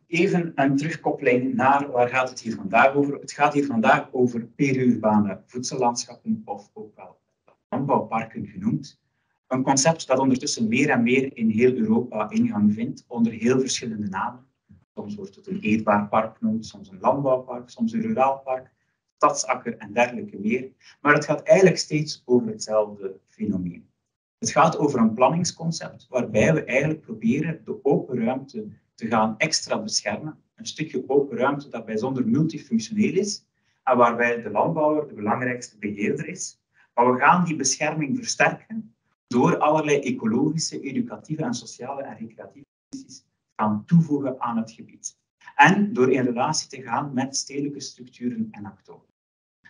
Even een terugkoppeling naar waar gaat het hier vandaag over. Het gaat hier vandaag over periurbane voedsellandschappen, of ook wel landbouwparken genoemd. Een concept dat ondertussen meer en meer in heel Europa ingang vindt, onder heel verschillende namen. Soms wordt het een eetbaar park genoemd, soms een landbouwpark, soms een ruraal park, stadsakker en dergelijke meer. Maar het gaat eigenlijk steeds over hetzelfde fenomeen. Het gaat over een planningsconcept waarbij we eigenlijk proberen de open ruimte te gaan extra beschermen. Een stukje open ruimte dat bijzonder multifunctioneel is en waarbij de landbouwer de belangrijkste beheerder is. Maar we gaan die bescherming versterken door allerlei ecologische, educatieve en sociale en recreatieve functies gaan toevoegen aan het gebied. En door in relatie te gaan met stedelijke structuren en actoren.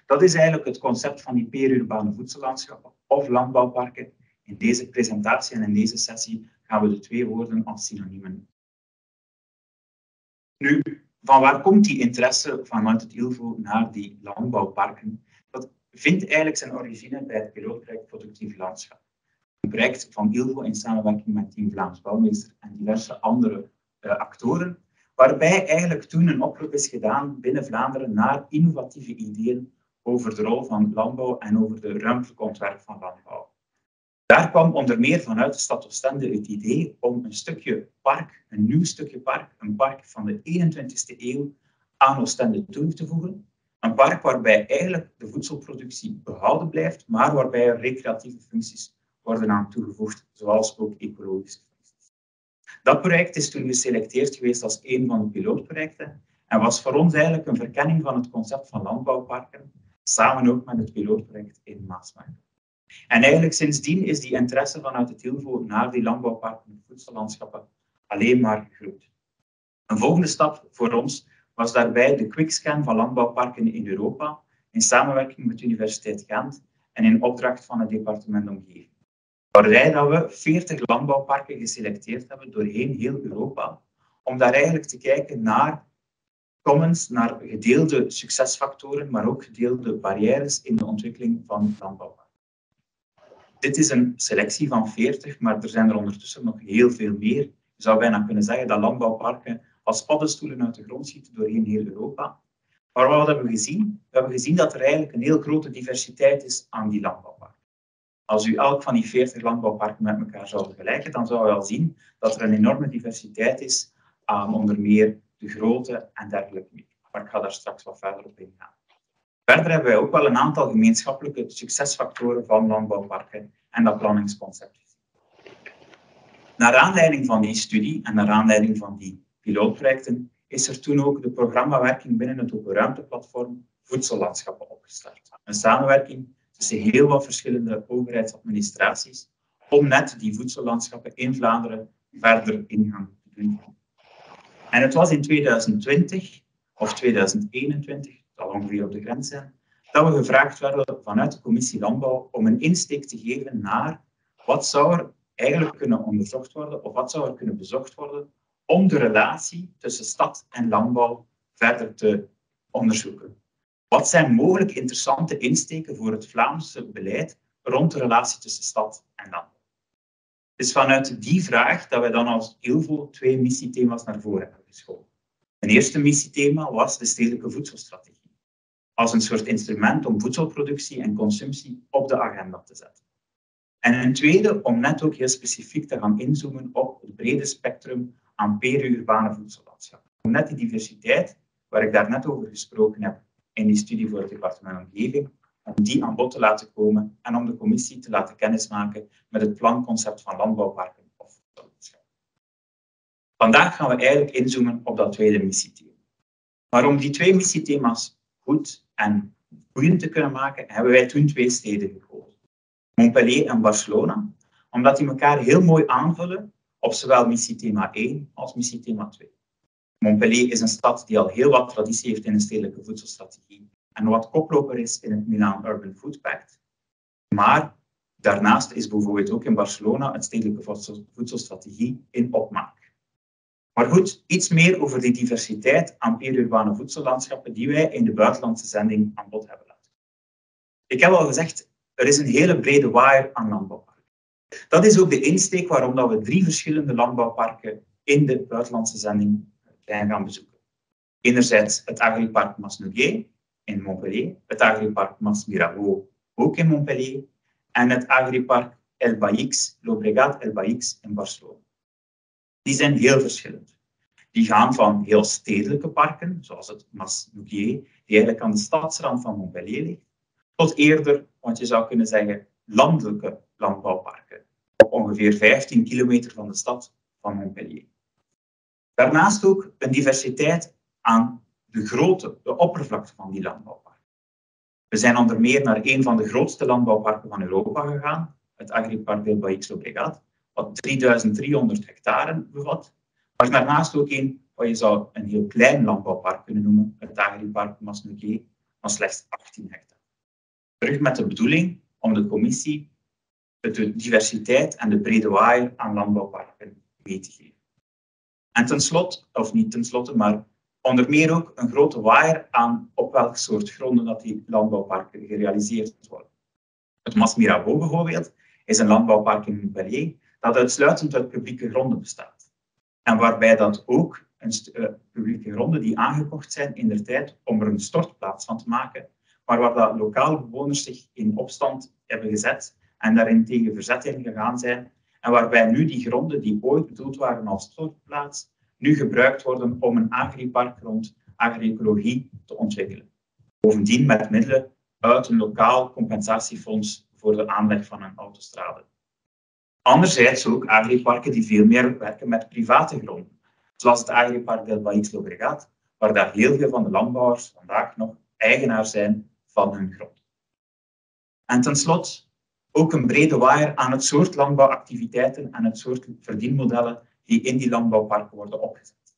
Dat is eigenlijk het concept van die periurbane voedsellandschappen of landbouwparken. In deze presentatie en in deze sessie gaan we de twee woorden als synoniemen. Nu, van waar komt die interesse vanuit het ILVO naar die landbouwparken? Dat vindt eigenlijk zijn origine bij het pilootproject Productief Landschap. Een project van ILVO in samenwerking met Team Vlaams Bouwmeester en diverse andere actoren, waarbij eigenlijk toen een oproep is gedaan binnen Vlaanderen naar innovatieve ideeën over de rol van landbouw en over de ruimtelijk ontwerp van landbouw. Daar kwam onder meer vanuit de stad Oostende het idee om een stukje park, een nieuw stukje park, een park van de 21e eeuw, aan Oostende toe te voegen. Een park waarbij eigenlijk de voedselproductie behouden blijft, maar waarbij er recreatieve functies worden aan toegevoegd, zoals ook ecologische functies. Dat project is toen geselecteerd geweest als een van de pilootprojecten en was voor ons eigenlijk een verkenning van het concept van landbouwparken, samen ook met het pilootproject in Maasmechelen. En eigenlijk sindsdien is die interesse vanuit het ILVO naar die landbouwparken en voedsellandschappen alleen maar gegroeid. Een volgende stap voor ons was daarbij de quickscan van landbouwparken in Europa, in samenwerking met de Universiteit Gent en in opdracht van het departement Omgeving. Waarbij dat we 40 landbouwparken geselecteerd hebben doorheen heel Europa, om daar eigenlijk te kijken naar commons, naar gedeelde succesfactoren, maar ook gedeelde barrières in de ontwikkeling van landbouwparken. Dit is een selectie van 40, maar er zijn er ondertussen nog heel veel meer. Je zou bijna kunnen zeggen dat landbouwparken als paddenstoelen uit de grond schieten doorheen heel Europa. Maar wat hebben we gezien? We hebben gezien dat er eigenlijk een heel grote diversiteit is aan die landbouwparken. Als u elk van die 40 landbouwparken met elkaar zou vergelijken, dan zou je al zien dat er een enorme diversiteit is aan onder meer de grootte en dergelijke meer. Maar ik ga daar straks wat verder op ingaan. Verder hebben wij ook wel een aantal gemeenschappelijke succesfactoren van landbouwparken en dat planningsconcept gezien. Naar aanleiding van die studie en naar aanleiding van die pilootprojecten is er toen ook de programmawerking binnen het Open Ruimteplatform Voedsellandschappen opgestart. Een samenwerking tussen heel wat verschillende overheidsadministraties om net die voedsellandschappen in Vlaanderen verder ingang te doen. En het was in 2020 of 2021, dat zal ongeveer op de grens zijn, dat we gevraagd werden vanuit de Commissie Landbouw om een insteek te geven naar wat zou er eigenlijk kunnen onderzocht worden of wat zou er kunnen bezocht worden om de relatie tussen stad en landbouw verder te onderzoeken. Wat zijn mogelijk interessante insteken voor het Vlaamse beleid rond de relatie tussen stad en landbouw? Het is vanuit die vraag dat wij dan als ILVO 2 missiethema's naar voren hebben geschoven. Een eerste missiethema was de stedelijke voedselstrategie, als een soort instrument om voedselproductie en consumptie op de agenda te zetten. En een tweede om net ook heel specifiek te gaan inzoomen op het brede spectrum aan periurbane voedsellandschappen. Om net die diversiteit, waar ik daar net over gesproken heb in die studie voor het departement Omgeving, om die aan bod te laten komen en om de commissie te laten kennismaken met het planconcept van landbouwparken of voedsellandschappen. Vandaag gaan we eigenlijk inzoomen op dat tweede missiethema. Maar om die 2 missiethema's goed en boeiend te kunnen maken, hebben wij toen 2 steden gekozen. Montpellier en Barcelona, omdat die elkaar heel mooi aanvullen op zowel missiethema 1 als missiethema 2. Montpellier is een stad die al heel wat traditie heeft in de stedelijke voedselstrategie en wat koploper is in het Milan Urban Food Pact. Maar daarnaast is bijvoorbeeld ook in Barcelona een stedelijke voedselstrategie in opmaak. Maar goed, iets meer over die diversiteit aan periurbane voedsellandschappen die wij in de buitenlandse zending aan bod hebben laten. Ik heb al gezegd, er is een hele brede waaier aan landbouwparken. Dat is ook de insteek waarom we 3 verschillende landbouwparken in de buitenlandse zending zijn gaan bezoeken. Enerzijds het agripark Masnouguet in Montpellier, het agripark Mas Mirabeau ook in Montpellier en het agripark El Baix, Llobregat El Baix in Barcelona. Die zijn heel verschillend. Die gaan van heel stedelijke parken, zoals het Masnouguet, die eigenlijk aan de stadsrand van Montpellier ligt, tot eerder, wat je zou kunnen zeggen, landelijke landbouwparken, op ongeveer 15 kilometer van de stad van Montpellier. Daarnaast ook een diversiteit aan de grootte, de oppervlakte van die landbouwparken. We zijn onder meer naar een van de grootste landbouwparken van Europa gegaan, het Agripark del Baix Llobregat, wat 3300 hectare bevat, maar daarnaast ook een wat je zou een heel klein landbouwpark kunnen noemen, het Agripark Masnouguet, van slechts 18 hectare. Terug met de bedoeling om de commissie de diversiteit en de brede waaier aan landbouwparken mee te geven. En tenslotte, of niet tenslotte, maar onder meer ook een grote waaier aan op welk soort gronden dat die landbouwparken gerealiseerd worden. Het Mas Mirabeau bijvoorbeeld is een landbouwpark in Montpellier dat uitsluitend uit publieke gronden bestaat. En waarbij dat ook publieke gronden die aangekocht zijn in de tijd om er een stortplaats van te maken, maar waar dat lokale bewoners zich in opstand hebben gezet en daarin tegen verzet in gegaan zijn. En waarbij nu die gronden die ooit bedoeld waren als stortplaats, nu gebruikt worden om een agripark rond agri-ecologie te ontwikkelen. Bovendien met middelen uit een lokaal compensatiefonds voor de aanleg van een autostrade. Anderzijds ook agriparken die veel meer werken met private gronden, zoals het Agripark del Baix Llobregat, waar daar heel veel van de landbouwers vandaag nog eigenaar zijn van hun grond. En tenslotte ook een brede waaier aan het soort landbouwactiviteiten en het soort verdienmodellen die in die landbouwparken worden opgezet.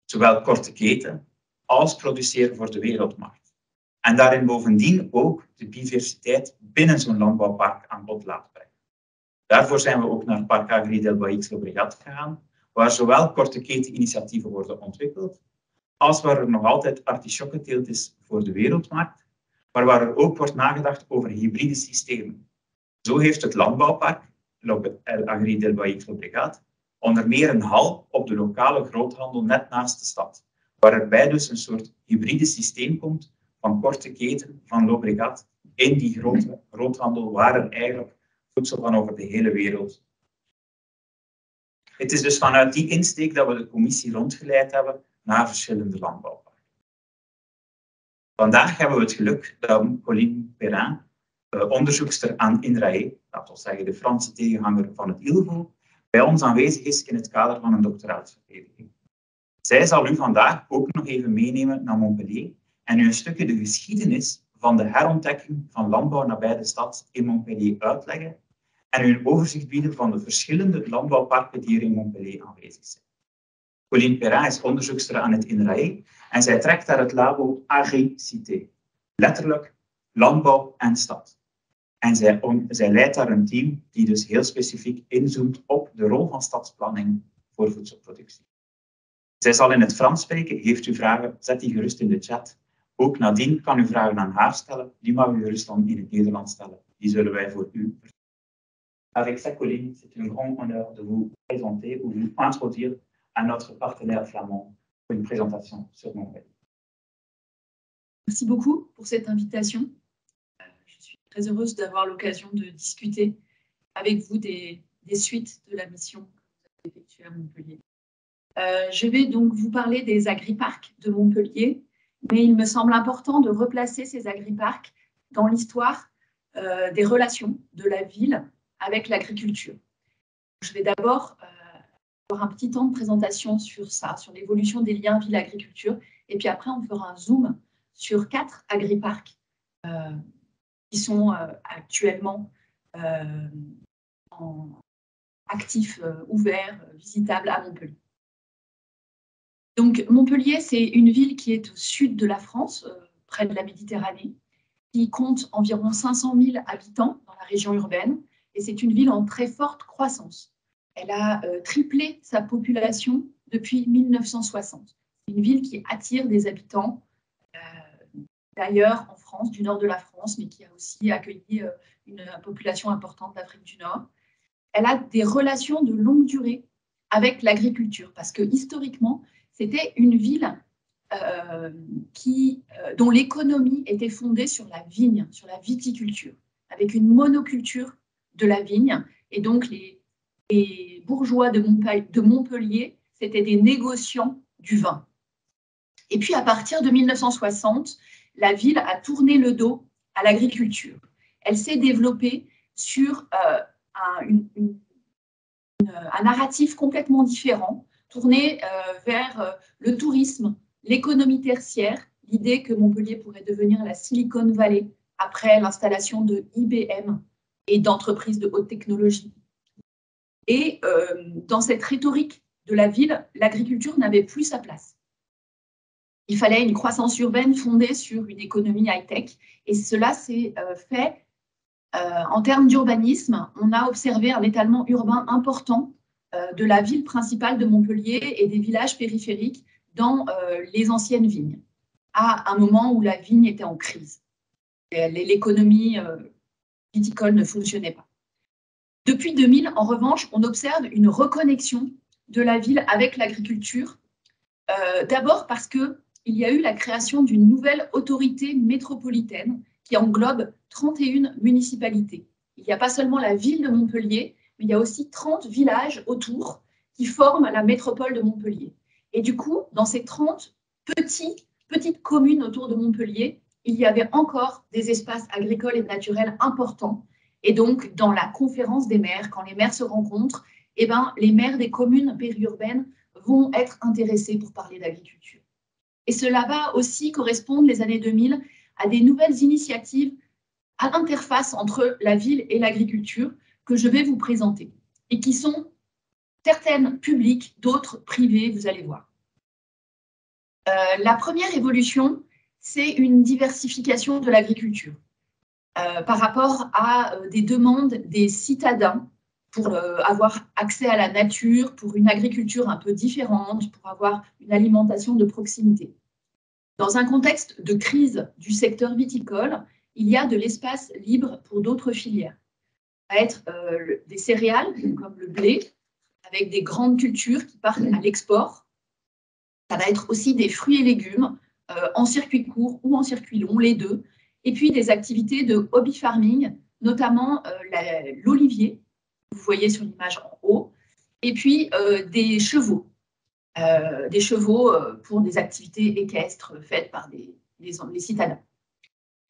Zowel korte keten als produceren voor de wereldmarkt. En daarin bovendien ook de diversiteit binnen zo'n landbouwpark aan bod laten brengen. Daarvoor zijn we ook naar Parc Agri del Baix Llobregat gegaan, waar zowel korte keteninitiatieven worden ontwikkeld, als waar er nog altijd artichokkenteelt is voor de wereldmarkt, maar waar er ook wordt nagedacht over hybride systemen. Zo heeft het landbouwpark, El Agri del Baix Llobregat, onder meer een hal op de lokale groothandel net naast de stad, waar erbij dus een soort hybride systeem komt van korte keten van Llobregat in die grote groothandel, waar er eigenlijk voedsel van over de hele wereld. Het is dus vanuit die insteek dat we de commissie rondgeleid hebben naar verschillende landbouwparken. Vandaag hebben we het geluk dat Pauline Perrin, onderzoekster aan INRAE, dat wil zeggen de Franse tegenhanger van het ILVO, bij ons aanwezig is in het kader van een doctoraatsverdediging. Zij zal u vandaag ook nog even meenemen naar Montpellier en u een stukje de geschiedenis van de herontdekking van landbouw nabij de stad in Montpellier uitleggen en u een overzicht bieden van de verschillende landbouwparken die er in Montpellier aanwezig zijn. Pauline Perrin is onderzoekster aan het INRAE en zij trekt daar het label Agri-Cité, letterlijk landbouw en stad. En zij leidt daar een team die dus heel specifiek inzoomt op de rol van stadsplanning voor voedselproductie. Zij zal in het Frans spreken. Heeft u vragen, zet die gerust in de chat. Ook nadien kan u vragen aan haar stellen. Die mag u gerust dan in het Nederlands stellen. Die zullen wij voor u. Avec ça, Colline, c'est un grand honneur de vous présenter ou vous introduire à notre partenaire flamand pour une présentation sur Montpellier. Merci beaucoup pour cette invitation. Je suis très heureuse d'avoir l'occasion de discuter avec vous des suites de la mission que vous avez effectuée à Montpellier. Je vais donc vous parler des agriparcs de Montpellier, mais il me semble important de replacer ces agriparcs dans l'histoire des relations de la ville avec l'agriculture. Je vais d'abord avoir un petit temps de présentation sur ça, sur l'évolution des liens ville-agriculture, et puis après on fera un zoom sur 4 agriparcs qui sont actuellement actifs, ouverts, visitables à Montpellier. Donc Montpellier, c'est une ville qui est au sud de la France, près de la Méditerranée, qui compte environ 500 000 habitants dans la région urbaine, et c'est une ville en très forte croissance. Elle a triplé sa population depuis 1960. C'est une ville qui attire des habitants d'ailleurs en France, du nord de la France, mais qui a aussi accueilli une population importante d'Afrique du Nord. Elle a des relations de longue durée avec l'agriculture, parce que historiquement, c'était une ville dont l'économie était fondée sur la vigne, sur la viticulture, avec une monoculture de la vigne. Et donc, les bourgeois de Montpellier, c'était des négociants du vin. Et puis, à partir de 1960, la ville a tourné le dos à l'agriculture. Elle s'est développée sur un narratif complètement différent, tourné vers le tourisme, l'économie tertiaire, l'idée que Montpellier pourrait devenir la Silicon Valley après l'installation de IBM et d'entreprises de haute technologie. Et dans cette rhétorique de la ville, l'agriculture n'avait plus sa place. Il fallait une croissance urbaine fondée sur une économie high-tech, et cela s'est fait en termes d'urbanisme. On a observé un étalement urbain important de la ville principale de Montpellier et des villages périphériques dans les anciennes vignes, à un moment où la vigne était en crise. L'économie viticole ne fonctionnait pas. Depuis 2000, en revanche, on observe une reconnexion de la ville avec l'agriculture, d'abord parce qu'il y a eu la création d'une nouvelle autorité métropolitaine qui englobe 31 municipalités. Il n'y a pas seulement la ville de Montpellier, mais il y a aussi 30 villages autour qui forment la métropole de Montpellier. Et du coup, dans ces 30 petites communes autour de Montpellier, il y avait encore des espaces agricoles et naturels importants. Et donc, dans la conférence des maires, quand les maires se rencontrent, eh ben, les maires des communes périurbaines vont être intéressés pour parler d'agriculture. Et cela va aussi correspondre, les années 2000, à des nouvelles initiatives à l'interface entre la ville et l'agriculture que je vais vous présenter et qui sont certaines publiques, d'autres privées, vous allez voir. La première évolution, c'est une diversification de l'agriculture par rapport à des demandes des citadins pour avoir accès à la nature, pour une agriculture un peu différente, pour avoir une alimentation de proximité. Dans un contexte de crise du secteur viticole, il y a de l'espace libre pour d'autres filières. Ça va être des céréales, comme le blé, avec des grandes cultures qui partent à l'export. Ça va être aussi des fruits et légumes en circuit court ou en circuit long, les deux. Et puis des activités de hobby farming, notamment l'olivier, que vous voyez sur l'image en haut, et puis des chevaux. Pour des activités équestres faites par les citadins.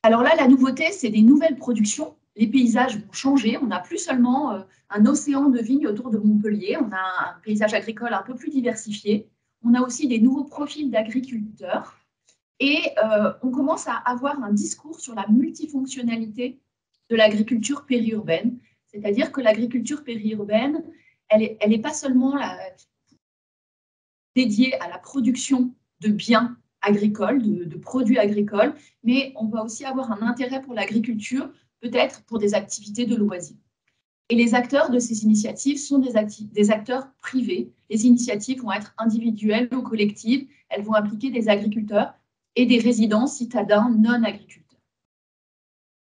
Alors là, la nouveauté, c'est des nouvelles productions. Les paysages vont changer. On n'a plus seulement un océan de vignes autour de Montpellier. On a un paysage agricole un peu plus diversifié. On a aussi des nouveaux profils d'agriculteurs. Et on commence à avoir un discours sur la multifonctionnalité de l'agriculture périurbaine. C'est-à-dire que l'agriculture périurbaine, elle n'est pas seulement dédiée à la production de biens agricoles, de produits agricoles, mais on va aussi avoir un intérêt pour l'agriculture, peut-être pour des activités de loisirs. Et les acteurs de ces initiatives sont des acteurs privés. Les initiatives vont être individuelles ou collectives. Elles vont impliquer des agriculteurs et des résidents citadins non agriculteurs.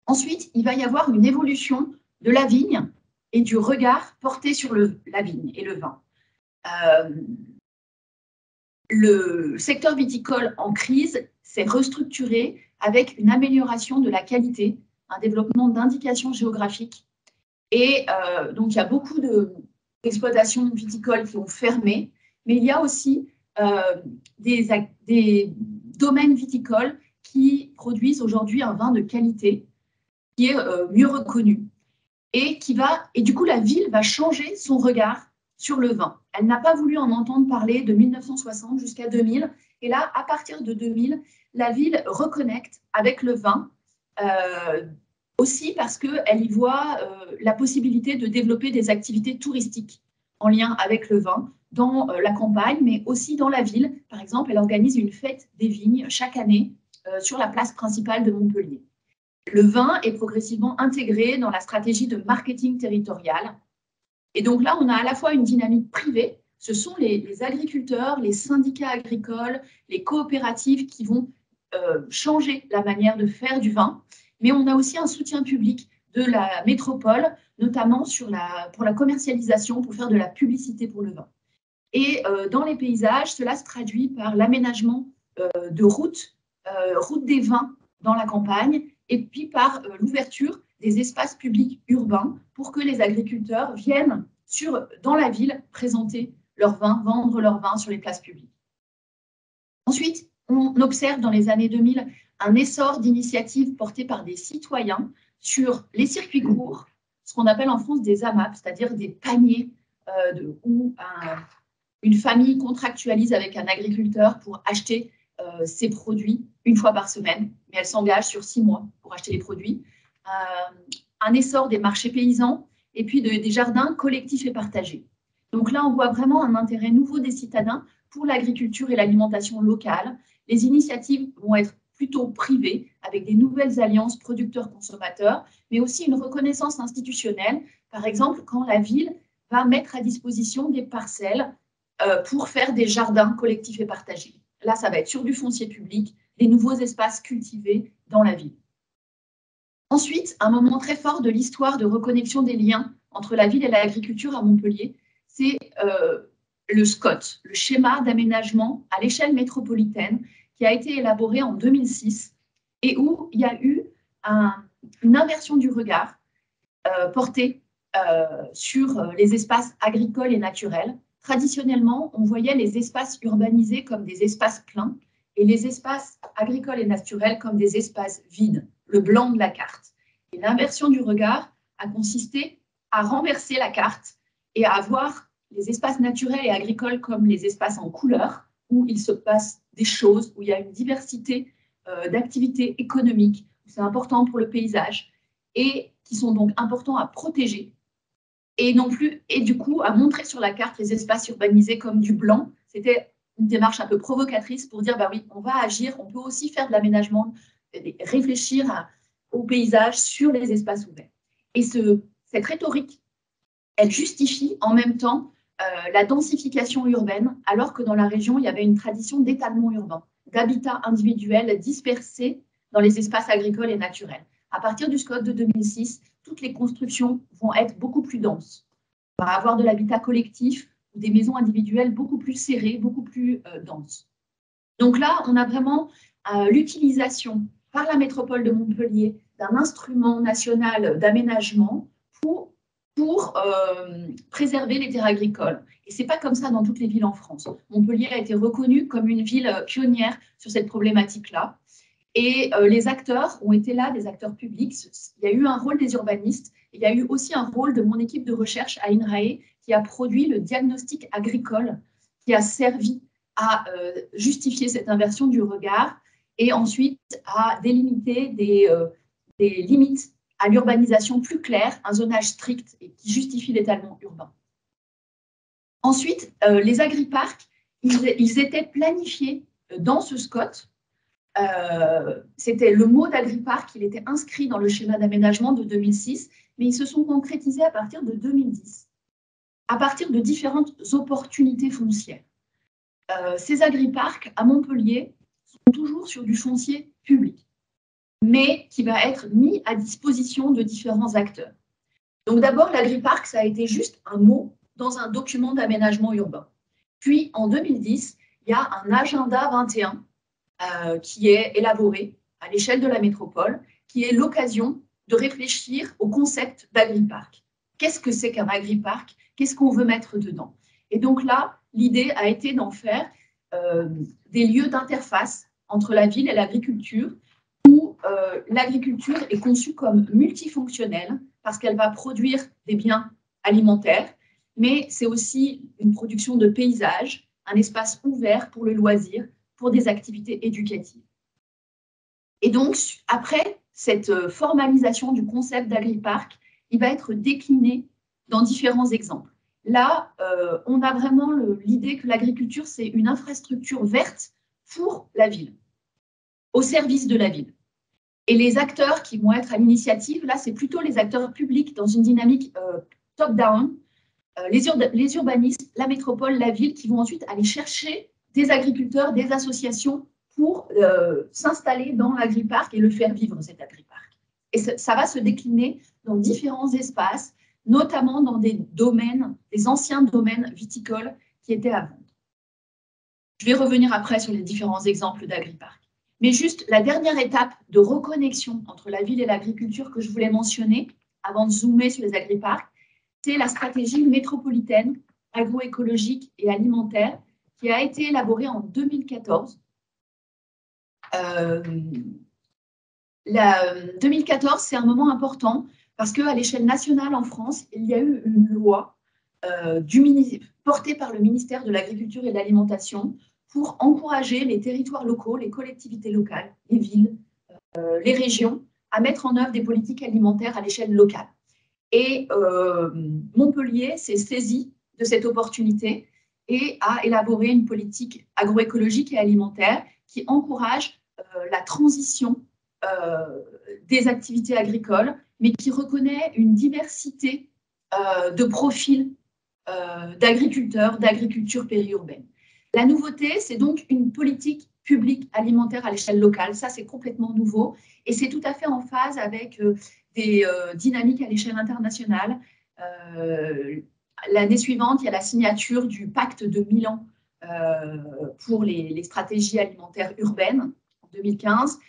Ensuite, il va y avoir une évolution de la vigne et du regard porté sur la vigne et le vin. Le secteur viticole en crise s'est restructuré avec une amélioration de la qualité, un développement d'indications géographiques. Et donc, il y a beaucoup d'exploitations viticoles qui ont fermé, mais il y a aussi des domaines viticoles qui produisent aujourd'hui un vin de qualité qui est mieux reconnu. Et du coup, la ville va changer son regard sur le vin. Elle n'a pas voulu en entendre parler de 1960 jusqu'à 2000. Et là, à partir de 2000, la ville reconnecte avec le vin, aussi parce qu'elle y voit la possibilité de développer des activités touristiques en lien avec le vin dans la campagne, mais aussi dans la ville. Par exemple, elle organise une fête des vignes chaque année sur la place principale de Montpellier. Le vin est progressivement intégré dans la stratégie de marketing territorial. Et donc là, on a à la fois une dynamique privée, ce sont les agriculteurs, les syndicats agricoles, les coopératives qui vont changer la manière de faire du vin, mais on a aussi un soutien public de la métropole, notamment pour la commercialisation, pour faire de la publicité pour le vin. Et dans les paysages, cela se traduit par l'aménagement de routes des vins dans la campagne, et puis par l'ouverture des espaces publics urbains pour que les agriculteurs viennent dans la ville présenter leurs vins, vendre leurs vins sur les places publiques. Ensuite, on observe dans les années 2000 un essor d'initiatives portées par des citoyens sur les circuits courts, ce qu'on appelle en France des AMAP, c'est-à-dire des paniers où une famille contractualise avec un agriculteur pour acheter ses produits une fois par semaine, mais elle s'engage sur 6 mois pour acheter les produits. Un essor des marchés paysans et puis des jardins collectifs et partagés. Donc là, on voit vraiment un intérêt nouveau des citadins pour l'agriculture et l'alimentation locale. Les initiatives vont être plutôt privées, avec des nouvelles alliances producteurs-consommateurs, mais aussi une reconnaissance institutionnelle. Par exemple, quand la ville va mettre à disposition des parcelles pour faire des jardins collectifs et partagés. Là, ça va être sur du foncier public, des nouveaux espaces cultivés dans la ville. Ensuite, un moment très fort de l'histoire de reconnexion des liens entre la ville et l'agriculture à Montpellier, c'est le SCOT, le schéma d'aménagement à l'échelle métropolitaine, qui a été élaboré en 2006 et où il y a eu une inversion du regard porté sur les espaces agricoles et naturels. Traditionnellement, on voyait les espaces urbanisés comme des espaces pleins et les espaces agricoles et naturels comme des espaces vides, le blanc de la carte. Et l'inversion du regard a consisté à renverser la carte et à voir les espaces naturels et agricoles comme les espaces en couleur, où il se passe des choses, où il y a une diversité d'activités économiques, où c'est important pour le paysage, et qui sont donc importants à protéger, et non plus, et du coup, à montrer sur la carte les espaces urbanisés comme du blanc. C'était une démarche un peu provocatrice pour dire, bah oui, on va agir, on peut aussi faire de l'aménagement, réfléchir au paysage sur les espaces ouverts. Et cette rhétorique, elle justifie en même temps la densification urbaine, alors que dans la région, il y avait une tradition d'étalement urbain, d'habitat individuel dispersé dans les espaces agricoles et naturels. À partir du SCOT de 2006, toutes les constructions vont être beaucoup plus denses. On va avoir de l'habitat collectif ou des maisons individuelles beaucoup plus serrées, beaucoup plus denses. Donc là, on a vraiment l'utilisation par la métropole de Montpellier d'un instrument national d'aménagement pour préserver les terres agricoles. Et ce n'est pas comme ça dans toutes les villes en France. Montpellier a été reconnue comme une ville pionnière sur cette problématique-là. Et les acteurs ont été là, des acteurs publics. Il y a eu un rôle des urbanistes. Il y a eu aussi un rôle de mon équipe de recherche à INRAE qui a produit le diagnostic agricole qui a servi à justifier cette inversion du regard et ensuite à délimiter des limites à l'urbanisation plus claire, un zonage strict et qui justifie l'étalement urbain. Ensuite, les agriparcs, ils étaient planifiés dans ce SCOT. C'était le mot d'agriparc, il était inscrit dans le schéma d'aménagement de 2006, mais ils se sont concrétisés à partir de 2010, à partir de différentes opportunités foncières. Ces agriparcs à Montpellier sont toujours sur du foncier public, mais qui va être mis à disposition de différents acteurs. Donc d'abord, l'agriparc, ça a été juste un mot dans un document d'aménagement urbain. Puis en 2010, il y a un agenda 21 qui est élaboré à l'échelle de la métropole, qui est l'occasion de réfléchir au concept d'agriparc. Qu'est-ce que c'est qu'un agriparc? Qu'est-ce qu'on veut mettre dedans? Et donc là, l'idée a été d'en faire des lieux d'interface entre la ville et l'agriculture, où l'agriculture est conçue comme multifonctionnelle, parce qu'elle va produire des biens alimentaires, mais c'est aussi une production de paysages, un espace ouvert pour le loisir, pour des activités éducatives. Et donc, après cette formalisation du concept d'agriparc, il va être décliné dans différents exemples. Là, on a vraiment l'idée que l'agriculture, c'est une infrastructure verte pour la ville, au service de la ville. Et les acteurs qui vont être à l'initiative, là, c'est plutôt les acteurs publics dans une dynamique top-down, les urbanistes, la métropole, la ville, qui vont ensuite aller chercher des agriculteurs, des associations pour s'installer dans l'agriparc et le faire vivre, cet agriparc. Et ça va se décliner dans différents espaces, notamment dans des domaines, des anciens domaines viticoles qui étaient à vendre. Je vais revenir après sur les différents exemples d'agriparcs. Mais juste la dernière étape de reconnexion entre la ville et l'agriculture que je voulais mentionner avant de zoomer sur les agriparcs, c'est la stratégie métropolitaine, agroécologique et alimentaire qui a été élaborée en 2014. 2014, c'est un moment important parce qu'à l'échelle nationale en France, il y a eu une loi portée par le ministère de l'Agriculture et de l'Alimentation pour encourager les territoires locaux, les collectivités locales, les villes, les régions, à mettre en œuvre des politiques alimentaires à l'échelle locale. Et Montpellier s'est saisi de cette opportunité et a élaboré une politique agroécologique et alimentaire qui encourage la transition des activités agricoles, mais qui reconnaît une diversité de profils d'agriculteurs, d'agriculture périurbaine. La nouveauté, c'est donc une politique publique alimentaire à l'échelle locale. Ça, c'est complètement nouveau et c'est tout à fait en phase avec des dynamiques à l'échelle internationale. L'année suivante, il y a la signature du pacte de Milan pour les stratégies alimentaires urbaines en 2015.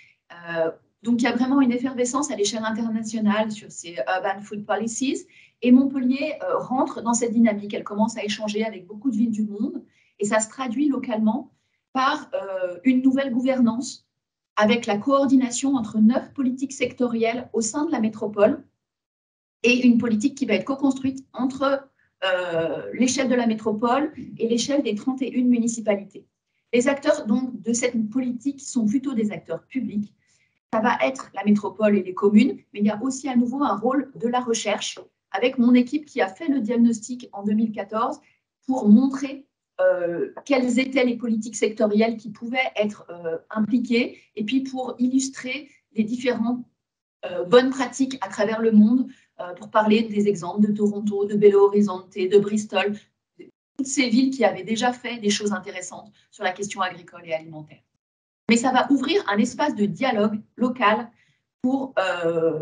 Donc, il y a vraiment une effervescence à l'échelle internationale sur ces urban food policies. Et Montpellier rentre dans cette dynamique. Elle commence à échanger avec beaucoup de villes du monde. Et ça se traduit localement par une nouvelle gouvernance avec la coordination entre 9 politiques sectorielles au sein de la métropole et une politique qui va être co-construite entre l'échelle de la métropole et l'échelle des 31 municipalités. Les acteurs donc, de cette politique sont plutôt des acteurs publics. Ça va être la métropole et les communes, mais il y a aussi à nouveau un rôle de la recherche avec mon équipe qui a fait le diagnostic en 2014 pour montrer quelles étaient les politiques sectorielles qui pouvaient être impliquées et puis pour illustrer les différentes bonnes pratiques à travers le monde pour parler des exemples de Toronto, de Belo Horizonte, de Bristol, toutes ces villes qui avaient déjà fait des choses intéressantes sur la question agricole et alimentaire. Mais ça va ouvrir un espace de dialogue local pour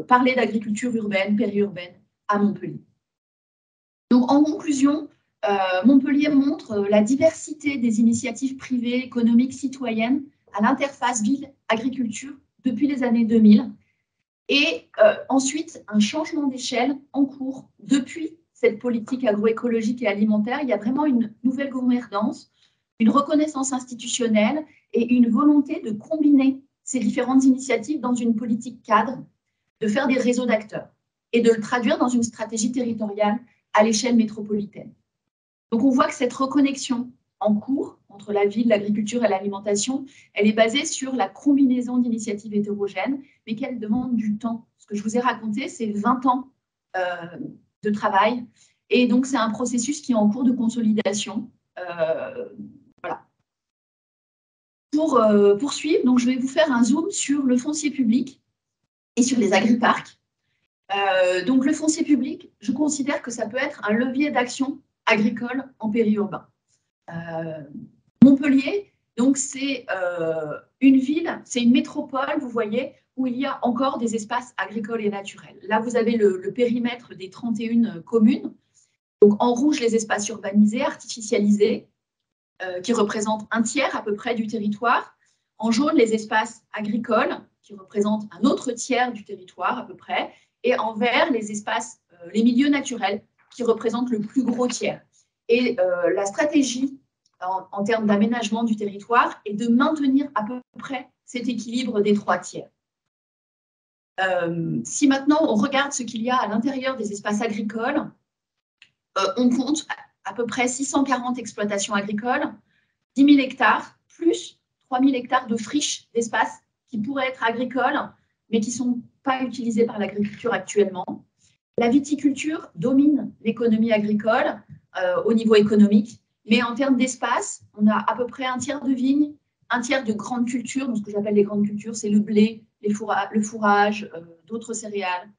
parler d'agriculture urbaine, périurbaine à Montpellier. Donc, en conclusion, Montpellier montre la diversité des initiatives privées, économiques, citoyennes à l'interface ville-agriculture depuis les années 2000. Et ensuite, un changement d'échelle en cours depuis cette politique agroécologique et alimentaire. Il y a vraiment une nouvelle gouvernance, une reconnaissance institutionnelle et une volonté de combiner ces différentes initiatives dans une politique cadre, de faire des réseaux d'acteurs et de le traduire dans une stratégie territoriale à l'échelle métropolitaine. Donc, on voit que cette reconnexion en cours entre la ville, l'agriculture et l'alimentation, elle est basée sur la combinaison d'initiatives hétérogènes, mais qu'elle demande du temps. Ce que je vous ai raconté, c'est 20 ans de travail. Et donc, c'est un processus qui est en cours de consolidation. Voilà. Pour poursuivre, donc, je vais vous faire un zoom sur le foncier public et sur les agriparcs. Donc, le foncier public, je considère que ça peut être un levier d'action agricole en périurbain. Montpellier, donc c'est une ville, c'est une métropole, vous voyez, où il y a encore des espaces agricoles et naturels. Là, vous avez le périmètre des 31 communes. Donc, en rouge, les espaces urbanisés, artificialisés, qui représentent un tiers à peu près du territoire. En jaune, les espaces agricoles, qui représentent un autre tiers du territoire à peu près. Et en vert, les espaces, les milieux naturels, qui représentent le plus gros tiers. Et la stratégie en termes d'aménagement du territoire est de maintenir à peu près cet équilibre des 3 tiers. Si maintenant on regarde ce qu'il y a à l'intérieur des espaces agricoles, on compte à peu près 640 exploitations agricoles, 10 000 hectares, plus 3 000 hectares de friches d'espaces qui pourraient être agricoles, mais qui ne sont pas utilisés par l'agriculture actuellement. La viticulture domine l'économie agricole au niveau économique, mais en termes d'espace, on a à peu près un tiers de vignes, un tiers de grandes cultures. Donc ce que j'appelle les grandes cultures, c'est le blé, le fourrage, d'autres céréales.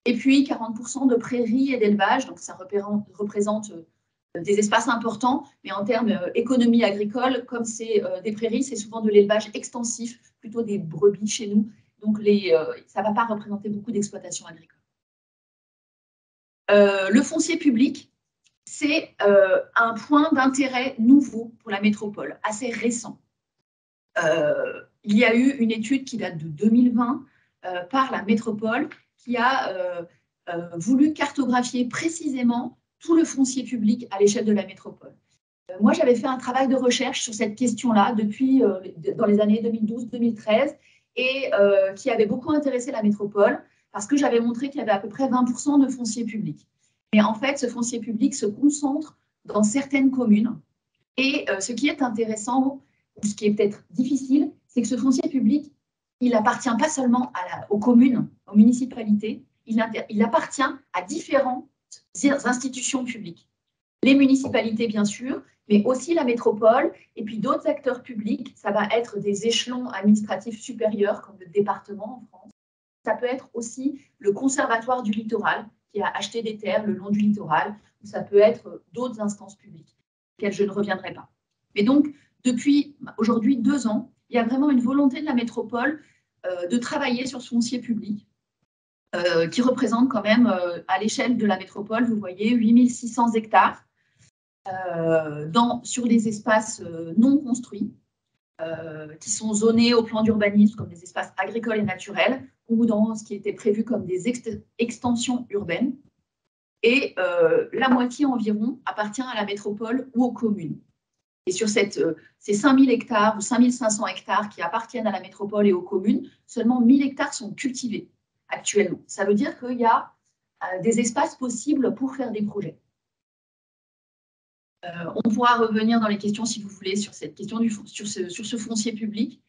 Et puis 40% de prairies et d'élevage, donc ça représente des espaces importants, mais en termes économie agricole, comme c'est des prairies, c'est souvent de l'élevage extensif, plutôt des brebis chez nous. Donc ça ne va pas représenter beaucoup d'exploitation agricole. Le foncier public, c'est un point d'intérêt nouveau pour la métropole, assez récent. Il y a eu une étude qui date de 2020 par la métropole qui a voulu cartographier précisément tout le foncier public à l'échelle de la métropole. Moi, j'avais fait un travail de recherche sur cette question-là depuis dans les années 2012-2013 et qui avait beaucoup intéressé la métropole parce que j'avais montré qu'il y avait à peu près 20% de foncier public. Mais en fait, ce foncier public se concentre dans certaines communes. Et ce qui est intéressant, ou ce qui est peut-être difficile, c'est que ce foncier public, il n'appartient pas seulement aux communes, aux municipalités, il appartient à différentes institutions publiques. Les municipalités, bien sûr, mais aussi la métropole, et puis d'autres acteurs publics. Ça va être des échelons administratifs supérieurs, comme le département en France. Ça peut être aussi le Conservatoire du littoral, qui a acheté des terres le long du littoral, ou ça peut être d'autres instances publiques, auxquelles je ne reviendrai pas. Mais donc, depuis aujourd'hui 2 ans, il y a vraiment une volonté de la métropole de travailler sur ce foncier public, qui représente quand même, à l'échelle de la métropole, vous voyez, 8600 hectares sur les espaces non construits, qui sont zonés au plan d'urbanisme comme des espaces agricoles et naturels, ou dans ce qui était prévu comme des extensions urbaines. Et la moitié environ appartient à la métropole ou aux communes. Et sur ces 5000 hectares ou 5500 hectares qui appartiennent à la métropole et aux communes, seulement 1000 hectares sont cultivés actuellement. Ça veut dire qu'il y a des espaces possibles pour faire des projets. On pourra revenir dans les questions, si vous voulez, sur cette question sur ce foncier public.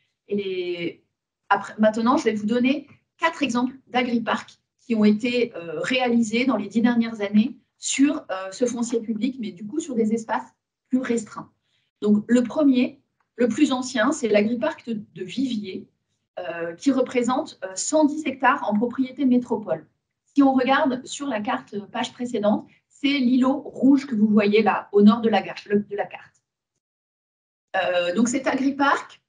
Maintenant, je vais vous donner 4 exemples d'agriparcs qui ont été réalisés dans les 10 dernières années sur ce foncier public, mais du coup sur des espaces plus restreints. Donc, le premier, le plus ancien, c'est l'agriparc de Viviers, qui représente 110 hectares en propriété métropole. Si on regarde sur la carte page précédente, c'est l'îlot rouge que vous voyez là, au nord de la carte. Donc cet agriparc,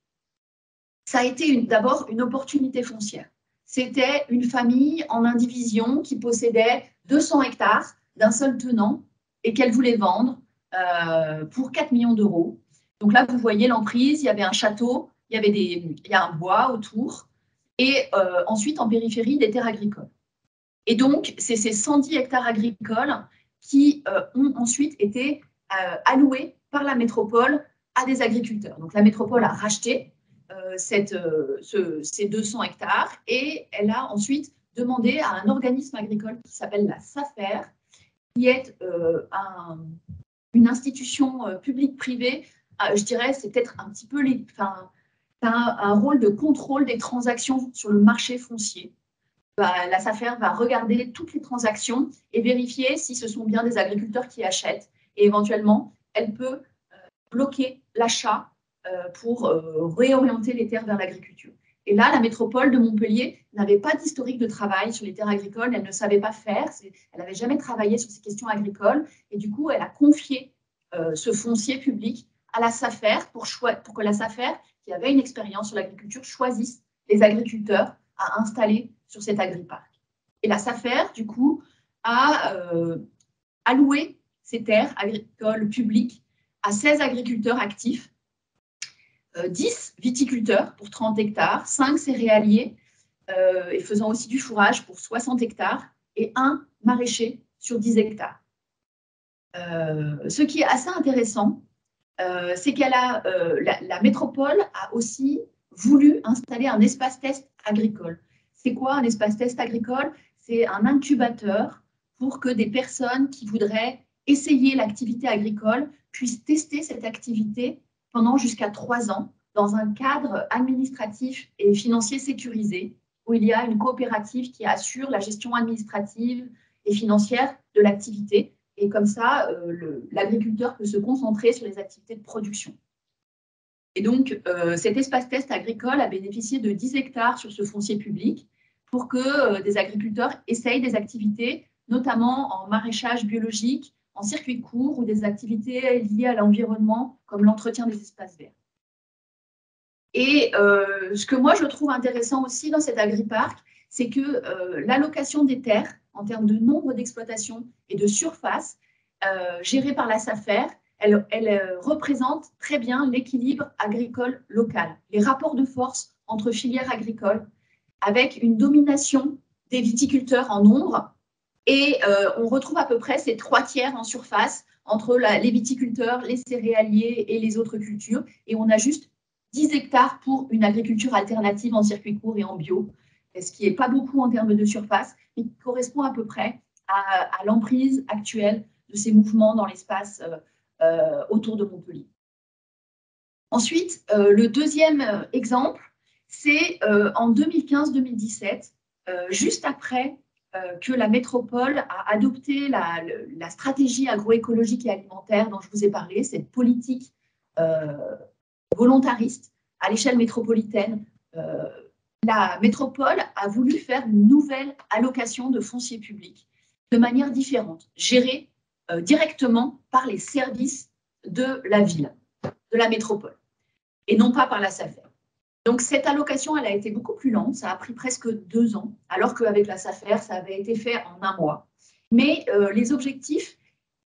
ça a été d'abord une opportunité foncière. C'était une famille en indivision qui possédait 200 hectares d'un seul tenant et qu'elle voulait vendre pour 4 millions d'euros. Donc là, vous voyez l'emprise, il y avait un château, il y a un bois autour et ensuite en périphérie, des terres agricoles. Et donc, c'est ces 110 hectares agricoles qui ont ensuite été alloués par la métropole à des agriculteurs. Donc, la métropole a racheté ces 200 hectares et elle a ensuite demandé à un organisme agricole qui s'appelle la SAFER, qui est une institution publique-privée, je dirais, c'est peut-être un petit peu un rôle de contrôle des transactions sur le marché foncier. La SAFER va regarder toutes les transactions et vérifier si ce sont bien des agriculteurs qui achètent. Et éventuellement, elle peut bloquer l'achat pour réorienter les terres vers l'agriculture. Et là, la métropole de Montpellier n'avait pas d'historique de travail sur les terres agricoles, elle ne savait pas faire, elle n'avait jamais travaillé sur ces questions agricoles. Et du coup, elle a confié ce foncier public à la SAFER pour que la SAFER, qui avait une expérience sur l'agriculture, choisisse les agriculteurs à installer sur cet agriparc. Et la SAFER, du coup, a alloué ces terres agricoles publiques à 16 agriculteurs actifs, 10 viticulteurs pour 30 hectares, 5 céréaliers et faisant aussi du fourrage pour 60 hectares et 1 maraîcher sur 10 hectares. Ce qui est assez intéressant, c'est qu'elle la métropole a aussi voulu installer un espace test agricole. C'est quoi un espace test agricole? C'est un incubateur pour que des personnes qui voudraient essayer l'activité agricole puissent tester cette activité pendant jusqu'à 3 ans dans un cadre administratif et financier sécurisé où il y a une coopérative qui assure la gestion administrative et financière de l'activité. Et comme ça, l'agriculteur peut se concentrer sur les activités de production. Et donc, cet espace test agricole a bénéficié de 10 hectares sur ce foncier public pour que des agriculteurs essayent des activités, notamment en maraîchage biologique, en circuit court ou des activités liées à l'environnement, comme l'entretien des espaces verts. Et ce que moi, je trouve intéressant aussi dans cet agriparc, c'est que l'allocation des terres, en termes de nombre d'exploitations et de surface, gérée par la SAFER, elle représente très bien l'équilibre agricole local, les rapports de force entre filières agricoles, avec une domination des viticulteurs en nombre, et on retrouve à peu près ces 3/4 en surface entre les viticulteurs, les céréaliers et les autres cultures, et on a juste 10 hectares pour une agriculture alternative en circuit court et en bio, ce qui n'est pas beaucoup en termes de surface, mais qui correspond à peu près à l'emprise actuelle de ces mouvements dans l'espace autour de Montpellier. Ensuite, le deuxième exemple, c'est en 2015-2017, juste après que la métropole a adopté la stratégie agroécologique et alimentaire dont je vous ai parlé, cette politique volontariste à l'échelle métropolitaine. La métropole a voulu faire une nouvelle allocation de foncier public de manière différente, gérée directement par les services de la ville, de la métropole, et non pas par la SAFER. Donc cette allocation, elle a été beaucoup plus lente, ça a pris presque 2 ans, alors qu'avec la SAFER, ça avait été fait en 1 mois. Mais les objectifs,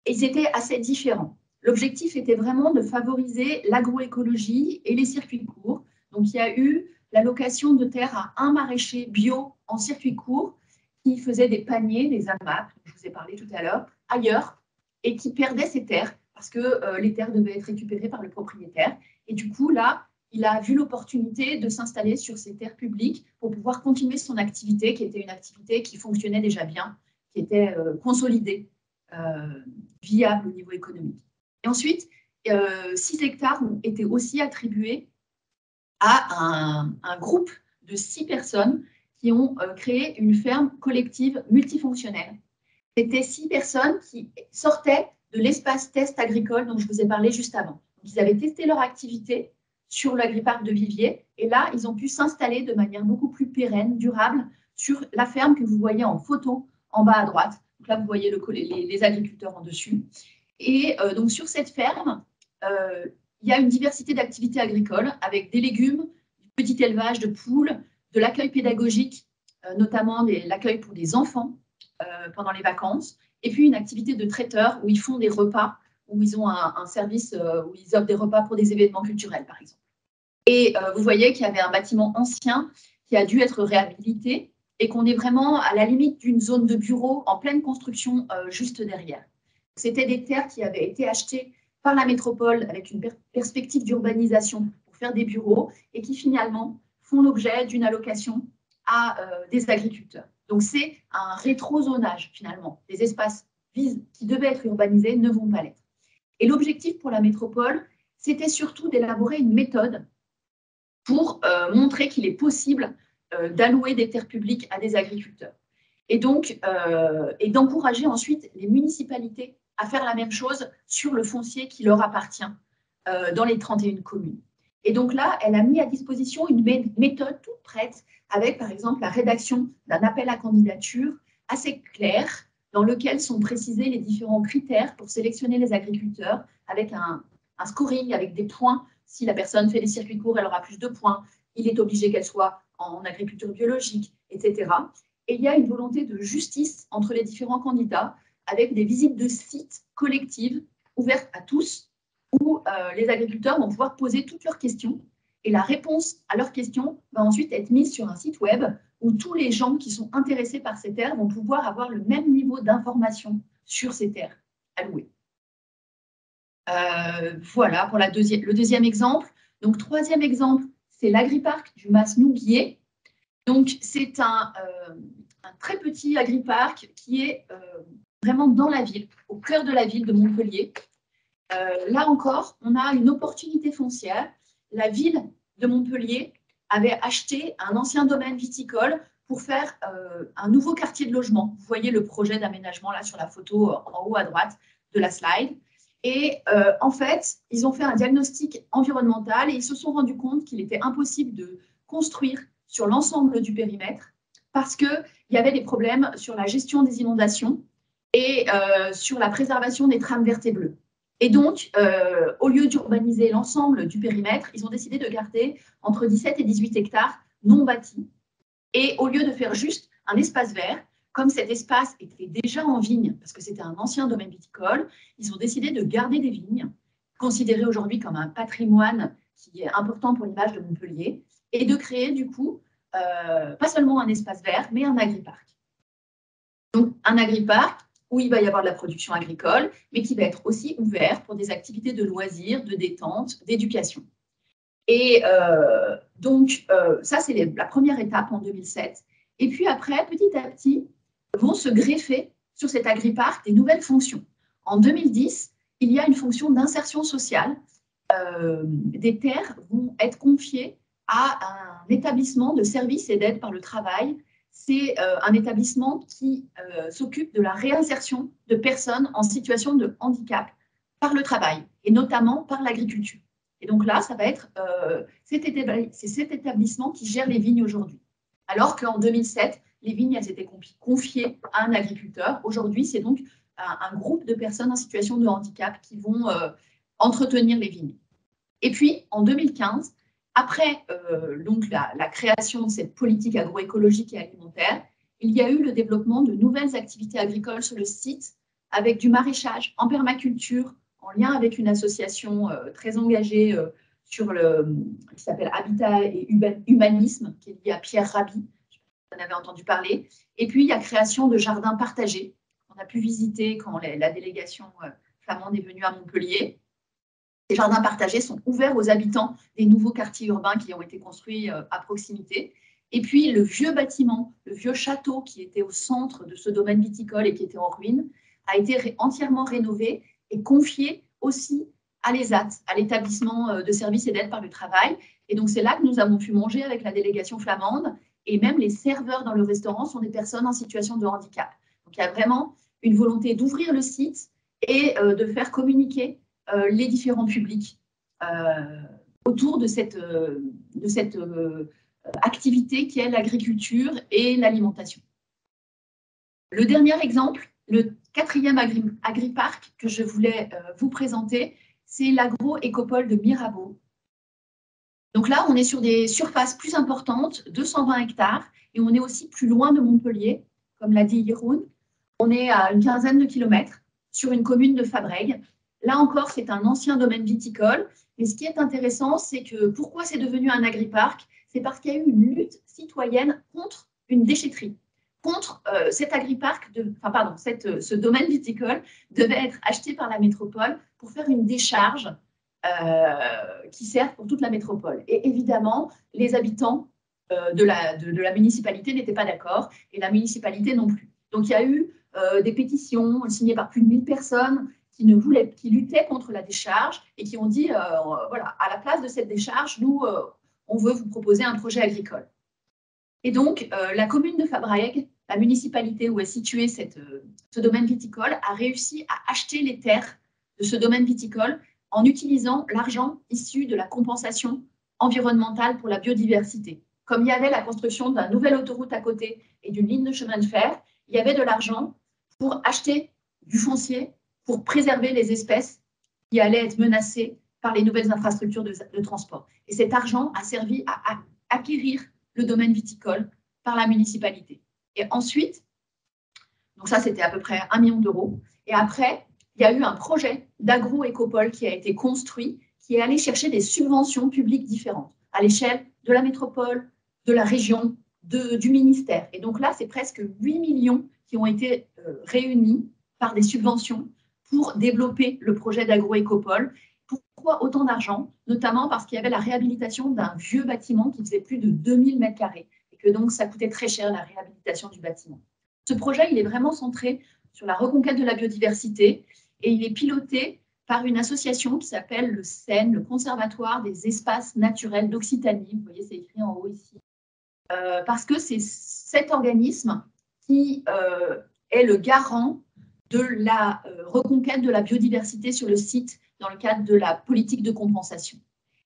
ils étaient assez différents. L'objectif était vraiment de favoriser l'agroécologie et les circuits courts. Donc il y a eu l'allocation de terre à un maraîcher bio en circuit court qui faisait des paniers, des AMAP, dont je vous ai parlé tout à l'heure, ailleurs, et qui perdait ses terres parce que les terres devaient être récupérées par le propriétaire. Et du coup, là, il a vu l'opportunité de s'installer sur ces terres publiques pour pouvoir continuer son activité, qui était une activité qui fonctionnait déjà bien, qui était consolidée, viable au niveau économique. Et ensuite, 6 hectares ont été aussi attribués à un groupe de 6 personnes qui ont créé une ferme collective multifonctionnelle. C'était 6 personnes qui sortaient de l'espace test agricole dont je vous ai parlé juste avant. Donc, ils avaient testé leur activité sur l'agriparc de Viviers, et là, ils ont pu s'installer de manière beaucoup plus pérenne, durable, sur la ferme que vous voyez en photo en bas à droite. Donc là, vous voyez les agriculteurs en dessus. Et donc, sur cette ferme, il y a une diversité d'activités agricoles avec des légumes, du petit élevage de poules, de l'accueil pédagogique, notamment l'accueil pour des enfants pendant les vacances, et puis une activité de traiteur où ils font des repas, où ils ont un service où ils offrent des repas pour des événements culturels, par exemple. Et vous voyez qu'il y avait un bâtiment ancien qui a dû être réhabilité et qu'on est vraiment à la limite d'une zone de bureau en pleine construction juste derrière. C'était des terres qui avaient été achetées par la métropole avec une perspective d'urbanisation pour faire des bureaux et qui finalement font l'objet d'une allocation à des agriculteurs. Donc c'est un rétrozonage finalement. Les espaces qui devaient être urbanisés ne vont pas l'être. Et l'objectif pour la métropole, c'était surtout d'élaborer une méthode pour montrer qu'il est possible d'allouer des terres publiques à des agriculteurs. Et donc, et d'encourager ensuite les municipalités à faire la même chose sur le foncier qui leur appartient dans les 31 communes. Et donc là, elle a mis à disposition une méthode toute prête avec, par exemple, la rédaction d'un appel à candidature assez clair dans lequel sont précisés les différents critères pour sélectionner les agriculteurs avec un scoring, avec des points. Si la personne fait des circuits courts, elle aura plus de points. Il est obligé qu'elle soit en agriculture biologique, etc. Et il y a une volonté de justice entre les différents candidats avec des visites de sites collectives ouvertes à tous où les agriculteurs vont pouvoir poser toutes leurs questions et la réponse à leurs questions va ensuite être mise sur un site web où tous les gens qui sont intéressés par ces terres vont pouvoir avoir le même niveau d'information sur ces terres allouées. Voilà pour le deuxième exemple. Donc, troisième exemple, c'est l'agriparc du Mas-Nouguier. Donc, c'est un très petit agriparc qui est vraiment dans la ville, au cœur de la ville de Montpellier. Là encore, on a une opportunité foncière. La ville de Montpellier avait acheté un ancien domaine viticole pour faire un nouveau quartier de logement. Vous voyez le projet d'aménagement là sur la photo en haut à droite de la slide. Et en fait, ils ont fait un diagnostic environnemental et ils se sont rendus compte qu'il était impossible de construire sur l'ensemble du périmètre parce qu'il y avait des problèmes sur la gestion des inondations et sur la préservation des trames vertes et bleues. Et donc, au lieu d'urbaniser l'ensemble du périmètre, ils ont décidé de garder entre 17 et 18 hectares non bâtis. Et au lieu de faire juste un espace vert, comme cet espace était déjà en vigne, parce que c'était un ancien domaine viticole, ils ont décidé de garder des vignes, considérées aujourd'hui comme un patrimoine qui est important pour l'image de Montpellier, et de créer du coup, pas seulement un espace vert, mais un agriparc. Donc un agriparc où il va y avoir de la production agricole, mais qui va être aussi ouvert pour des activités de loisirs, de détente, d'éducation. Et ça, c'est la première étape en 2007. Et puis après, petit à petit, vont se greffer sur cet agriparc des nouvelles fonctions. En 2010, il y a une fonction d'insertion sociale. Des terres vont être confiées à un établissement de services et d'aide par le travail. C'est un établissement qui s'occupe de la réinsertion de personnes en situation de handicap par le travail, et notamment par l'agriculture. Et donc là, ça va être c'est cet établissement qui gère les vignes aujourd'hui. Alors qu'en 2007, les vignes, elles étaient confiées à un agriculteur. Aujourd'hui, c'est donc un groupe de personnes en situation de handicap qui vont entretenir les vignes. Et puis, en 2015, après donc la création de cette politique agroécologique et alimentaire, il y a eu le développement de nouvelles activités agricoles sur le site, avec du maraîchage en permaculture, en lien avec une association très engagée qui s'appelle Habitat et Humanisme, qui est liée à Pierre Rabhi, vous en avez entendu parler. Et puis, il y a création de jardins partagés, qu'on a pu visiter quand la délégation flamande est venue à Montpellier. Ces jardins partagés sont ouverts aux habitants des nouveaux quartiers urbains qui ont été construits à proximité. Et puis, le vieux bâtiment, le vieux château qui était au centre de ce domaine viticole et qui était en ruine, a été entièrement rénové et confié aussi à l'ESAT, à l'établissement de services et d'aide par le travail. Et donc, c'est là que nous avons pu manger avec la délégation flamande. Et même les serveurs dans le restaurant sont des personnes en situation de handicap. Donc, il y a vraiment une volonté d'ouvrir le site et de faire communiquer les différents publics autour de cette activité qui est l'agriculture et l'alimentation. Le dernier exemple, le quatrième agriparc que je voulais vous présenter, c'est l'agro-écopole de Mirabeau. Donc là, on est sur des surfaces plus importantes, 220 hectares, et on est aussi plus loin de Montpellier, comme l'a dit Jeroen. On est à une quinzaine de kilomètres sur une commune de Fabrègues. Là encore, c'est un ancien domaine viticole. Mais ce qui est intéressant, c'est que pourquoi c'est devenu un agriparc? C'est parce qu'il y a eu une lutte citoyenne contre une déchetterie. Contre cet agriparc, ce domaine viticole devait être acheté par la métropole pour faire une décharge qui serve pour toute la métropole. Et évidemment, les habitants de la municipalité n'étaient pas d'accord et la municipalité non plus. Donc, il y a eu des pétitions signées par plus de 1000 personnes qui luttaient contre la décharge et qui ont dit, voilà, à la place de cette décharge, nous, on veut vous proposer un projet agricole. Et donc, la commune de Fabrègues, la municipalité où est situé ce domaine viticole, a réussi à acheter les terres de ce domaine viticole en utilisant l'argent issu de la compensation environnementale pour la biodiversité. Comme il y avait la construction d'une nouvelle autoroute à côté et d'une ligne de chemin de fer, il y avait de l'argent pour acheter du foncier, pour préserver les espèces qui allaient être menacées par les nouvelles infrastructures de transport. Et cet argent a servi à acquérir le domaine viticole par la municipalité. Et ensuite, donc ça c'était à peu près 1 million d'euros, et après, il y a eu un projet d'agro-écopole qui a été construit, qui est allé chercher des subventions publiques différentes, à l'échelle de la métropole, de la région, du ministère. Et donc là, c'est presque 8 millions qui ont été réunis par des subventions pour développer le projet d'agro-écopole. Pourquoi autant d'argent? Notamment parce qu'il y avait la réhabilitation d'un vieux bâtiment qui faisait plus de 2000 mètres carrés et que donc ça coûtait très cher la réhabilitation du bâtiment. Ce projet, il est vraiment centré sur la reconquête de la biodiversité et il est piloté par une association qui s'appelle le CEN, le Conservatoire des espaces naturels d'Occitanie. Vous voyez, c'est écrit en haut ici. Parce que c'est cet organisme qui est le garant de la reconquête de la biodiversité sur le site dans le cadre de la politique de compensation.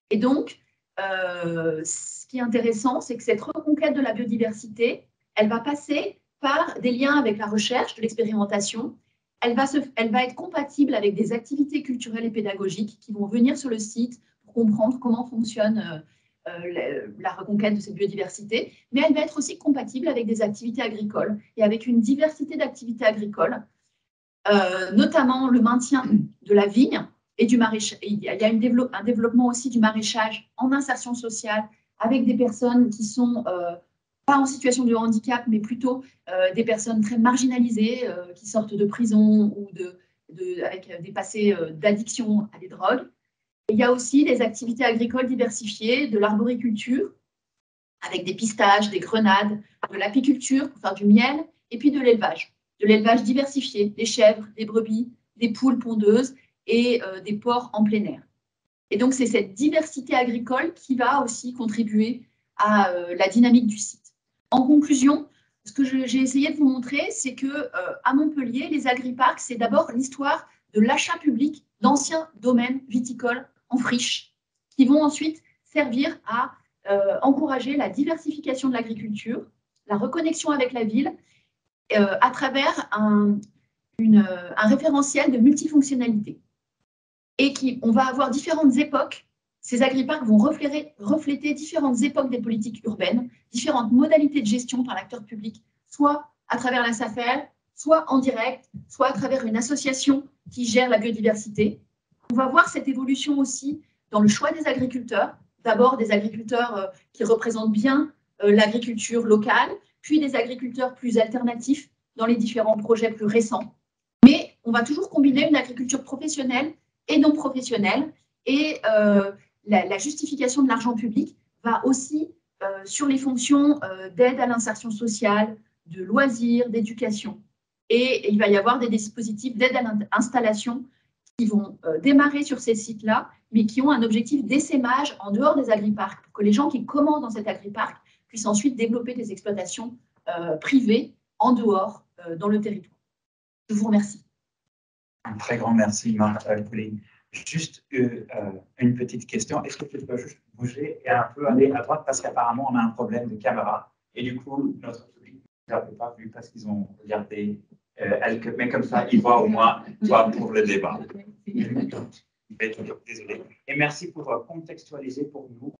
Et donc, ce qui est intéressant, c'est que cette reconquête de la biodiversité, elle va passer par des liens avec la recherche, de l'expérimentation. Elle va être compatible avec des activités culturelles et pédagogiques qui vont venir sur le site pour comprendre comment fonctionne la reconquête de cette biodiversité, mais elle va être aussi compatible avec des activités agricoles et avec une diversité d'activités agricoles, notamment le maintien de la vigne et du maraîchage. Il y a un développement aussi du maraîchage en insertion sociale avec des personnes qui sont pas en situation de handicap, mais plutôt des personnes très marginalisées qui sortent de prison ou avec des passés d'addiction à des drogues. Il y a aussi des activités agricoles diversifiées, de l'arboriculture, avec des pistaches, des grenades, de l'apiculture pour faire du miel, et puis de l'élevage diversifié, des chèvres, des brebis, des poules pondeuses et des porcs en plein air. Et donc, c'est cette diversité agricole qui va aussi contribuer à la dynamique du site. En conclusion, ce que j'ai essayé de vous montrer, c'est qu'à Montpellier, les agriparcs, c'est d'abord l'histoire de l'achat public d'anciens domaines viticoles en friche, qui vont ensuite servir à encourager la diversification de l'agriculture, la reconnexion avec la ville, à travers un référentiel de multifonctionnalité. Et on va avoir différentes époques. Ces agriparcs vont refléter différentes époques des politiques urbaines, différentes modalités de gestion par l'acteur public, soit à travers la SAFER, soit en direct, soit à travers une association qui gère la biodiversité. On va voir cette évolution aussi dans le choix des agriculteurs. D'abord, des agriculteurs qui représentent bien l'agriculture locale, puis des agriculteurs plus alternatifs dans les différents projets plus récents. Mais on va toujours combiner une agriculture professionnelle et non professionnelle. Et la justification de l'argent public va aussi sur les fonctions d'aide à l'insertion sociale, de loisirs, d'éducation. Et il va y avoir des dispositifs d'aide à l'installation qui vont démarrer sur ces sites-là, mais qui ont un objectif d'essaimage en dehors des agriparcs, pour que les gens qui commencent dans cet agriparc puissent ensuite développer des exploitations privées en dehors, dans le territoire. Je vous remercie. Un très grand merci, Pauline. Juste une petite question. Est-ce que tu peux juste bouger et un peu aller à droite parce qu'apparemment, on a un problème de caméra. Et du coup, notre public ne l'avait pas vu parce qu'ils ont regardé. Mais comme ça, ils voient au moins toi pour le débat. Désolé. Et merci pour contextualiser pour nous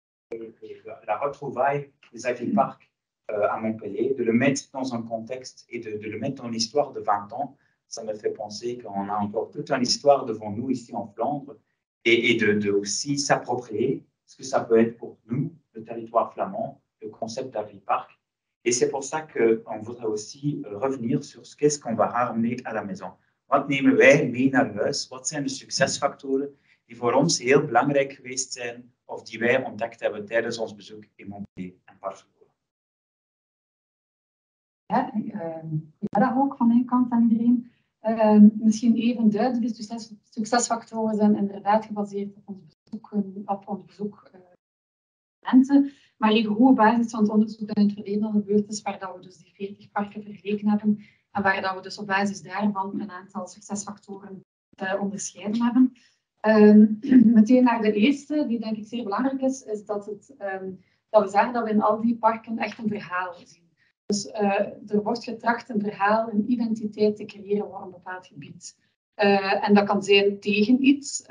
la retrouvaille des agriparcs à Montpellier, de le mettre dans un contexte et de le mettre dans l'histoire de 20 ans. Ça me fait penser qu'on a encore toute une histoire devant nous ici en Flandre et de aussi s'approprier ce que ça peut être pour nous, le territoire flamand, le concept d'agriparc. Et c'est pour ça qu'on voudrait aussi revenir sur qu'est-ce qu'on va ramener à la maison. Wat nemen wij mee naar huis? Wat zijn de succesfactoren die voor ons heel belangrijk geweest zijn of die wij ontdekt hebben tijdens ons bezoek in Montpellier en Barcelona? Ja, goedemiddag ook van mijn kant aan iedereen. Misschien even duidelijk, de succesfactoren zijn inderdaad gebaseerd op ons bezoek maar even hoe op basis van het onderzoek dat in het verleden al gebeurd is, waar dat we dus die 40 parken vergeleken hebben en waar dat we dus op basis daarvan een aantal succesfactoren onderscheiden hebben. Meteen naar de eerste, die denk ik zeer belangrijk is dat we zagen dat we in al die parken echt een verhaal zien. Dus er wordt getracht een verhaal, een identiteit te creëren voor een bepaald gebied. En dat kan zijn tegen iets,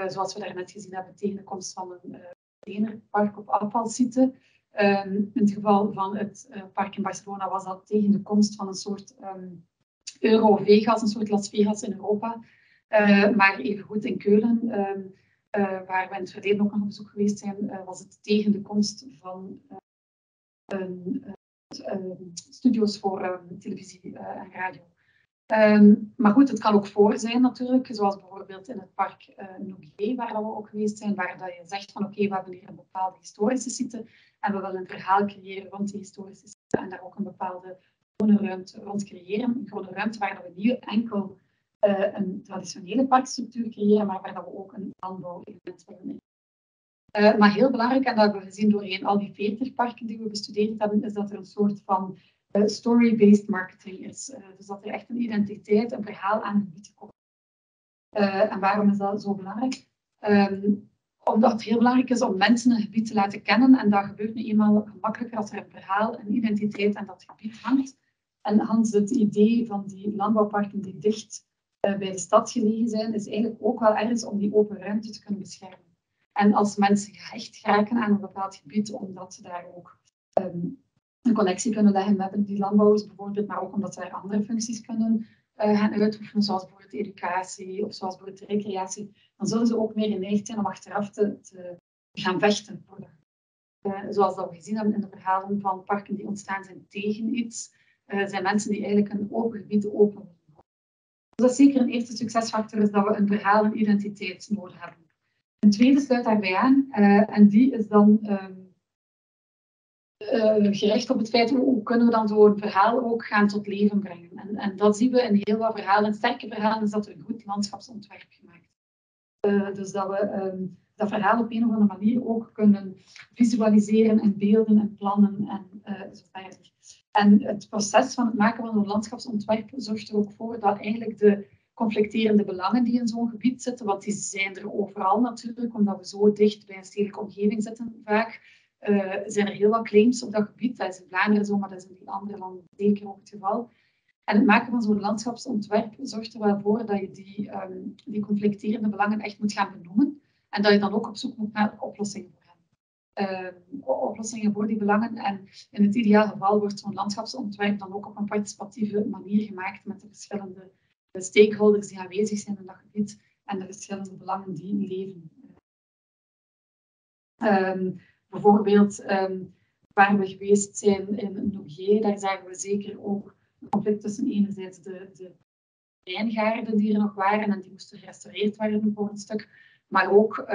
zoals we daarnet gezien hebben, tegen de komst van een containerpark of afvalsite. In het geval van het park in Barcelona was dat tegen de komst van een soort Eurovegas, een soort Las Vegas in Europa. Maar evengoed in Keulen, waar we in het verleden ook nog op bezoek geweest zijn, was het tegen de komst van studio's voor televisie en radio. Maar goed, het kan ook voor zijn natuurlijk, zoals bijvoorbeeld in het park Nouguier, waar we ook geweest zijn, waar dat je zegt van oké, we hebben hier een bepaalde historische site en we willen een verhaal creëren rond die historische site en daar ook een bepaalde groene ruimte rond creëren. Een groene ruimte waar we niet enkel een traditionele parkstructuur creëren, maar waar dat we ook een landbouwelement willen. Maar heel belangrijk, en dat hebben we gezien doorheen al die 40 parken die we bestudeerd hebben, is dat er een soort van story-based marketing is. Dus dat er echt een identiteit, een verhaal aan het gebied komt. En waarom is dat zo belangrijk? Omdat het heel belangrijk is om mensen een gebied te laten kennen. En dat gebeurt nu eenmaal gemakkelijker als er een verhaal, een identiteit aan dat gebied hangt. En Hans, het idee van die landbouwparken die dicht bij de stad gelegen zijn, is eigenlijk ook wel ergens om die open ruimte te kunnen beschermen. En als mensen gehecht geraken aan een bepaald gebied, omdat ze daar ook een connectie kunnen leggen met die landbouwers bijvoorbeeld, maar ook omdat ze daar andere functies kunnen gaan uitoefenen, zoals bijvoorbeeld de educatie of zoals bijvoorbeeld de recreatie, dan zullen ze ook meer geneigd zijn om achteraf te gaan vechten voor dat. Zoals dat we gezien hebben in de verhalen van parken die ontstaan zijn tegen iets, zijn mensen die eigenlijk een open gebied open willen houden. Dus dat is zeker een eerste succesfactor, is dat we een verhaal en identiteit nodig hebben. Een tweede sluit daarbij aan, en die is dan gericht op het feit hoe kunnen we dan zo'n verhaal ook gaan tot leven brengen. En dat zien we in heel wat verhalen. Een sterke verhaal is dat we een goed landschapsontwerp gemaakt hebben. Dus dat we dat verhaal op een of andere manier ook kunnen visualiseren en beelden en plannen en zo verder. En het proces van het maken van een landschapsontwerp zorgt er ook voor dat eigenlijk de conflicterende belangen die in zo'n gebied zitten, want die zijn er overal natuurlijk, omdat we zo dicht bij een stedelijke omgeving zitten vaak, zijn er heel wat claims op dat gebied. Dat is in Vlaanderen zo, maar dat is in die andere landen zeker ook het geval. En het maken van zo'n landschapsontwerp zorgt er wel voor dat je die conflicterende belangen echt moet gaan benoemen. En dat je dan ook op zoek moet naar oplossingen voor hen. Oplossingen voor die belangen. En in het ideaal geval wordt zo'n landschapsontwerp dan ook op een participatieve manier gemaakt met de verschillende stakeholders die aanwezig zijn in dat gebied en de verschillende belangen die leven. Bijvoorbeeld waar we geweest zijn in Nogier, daar zagen we zeker ook een conflict tussen enerzijds de wijngaarden die er nog waren en die moesten gerestaureerd worden voor een stuk, maar ook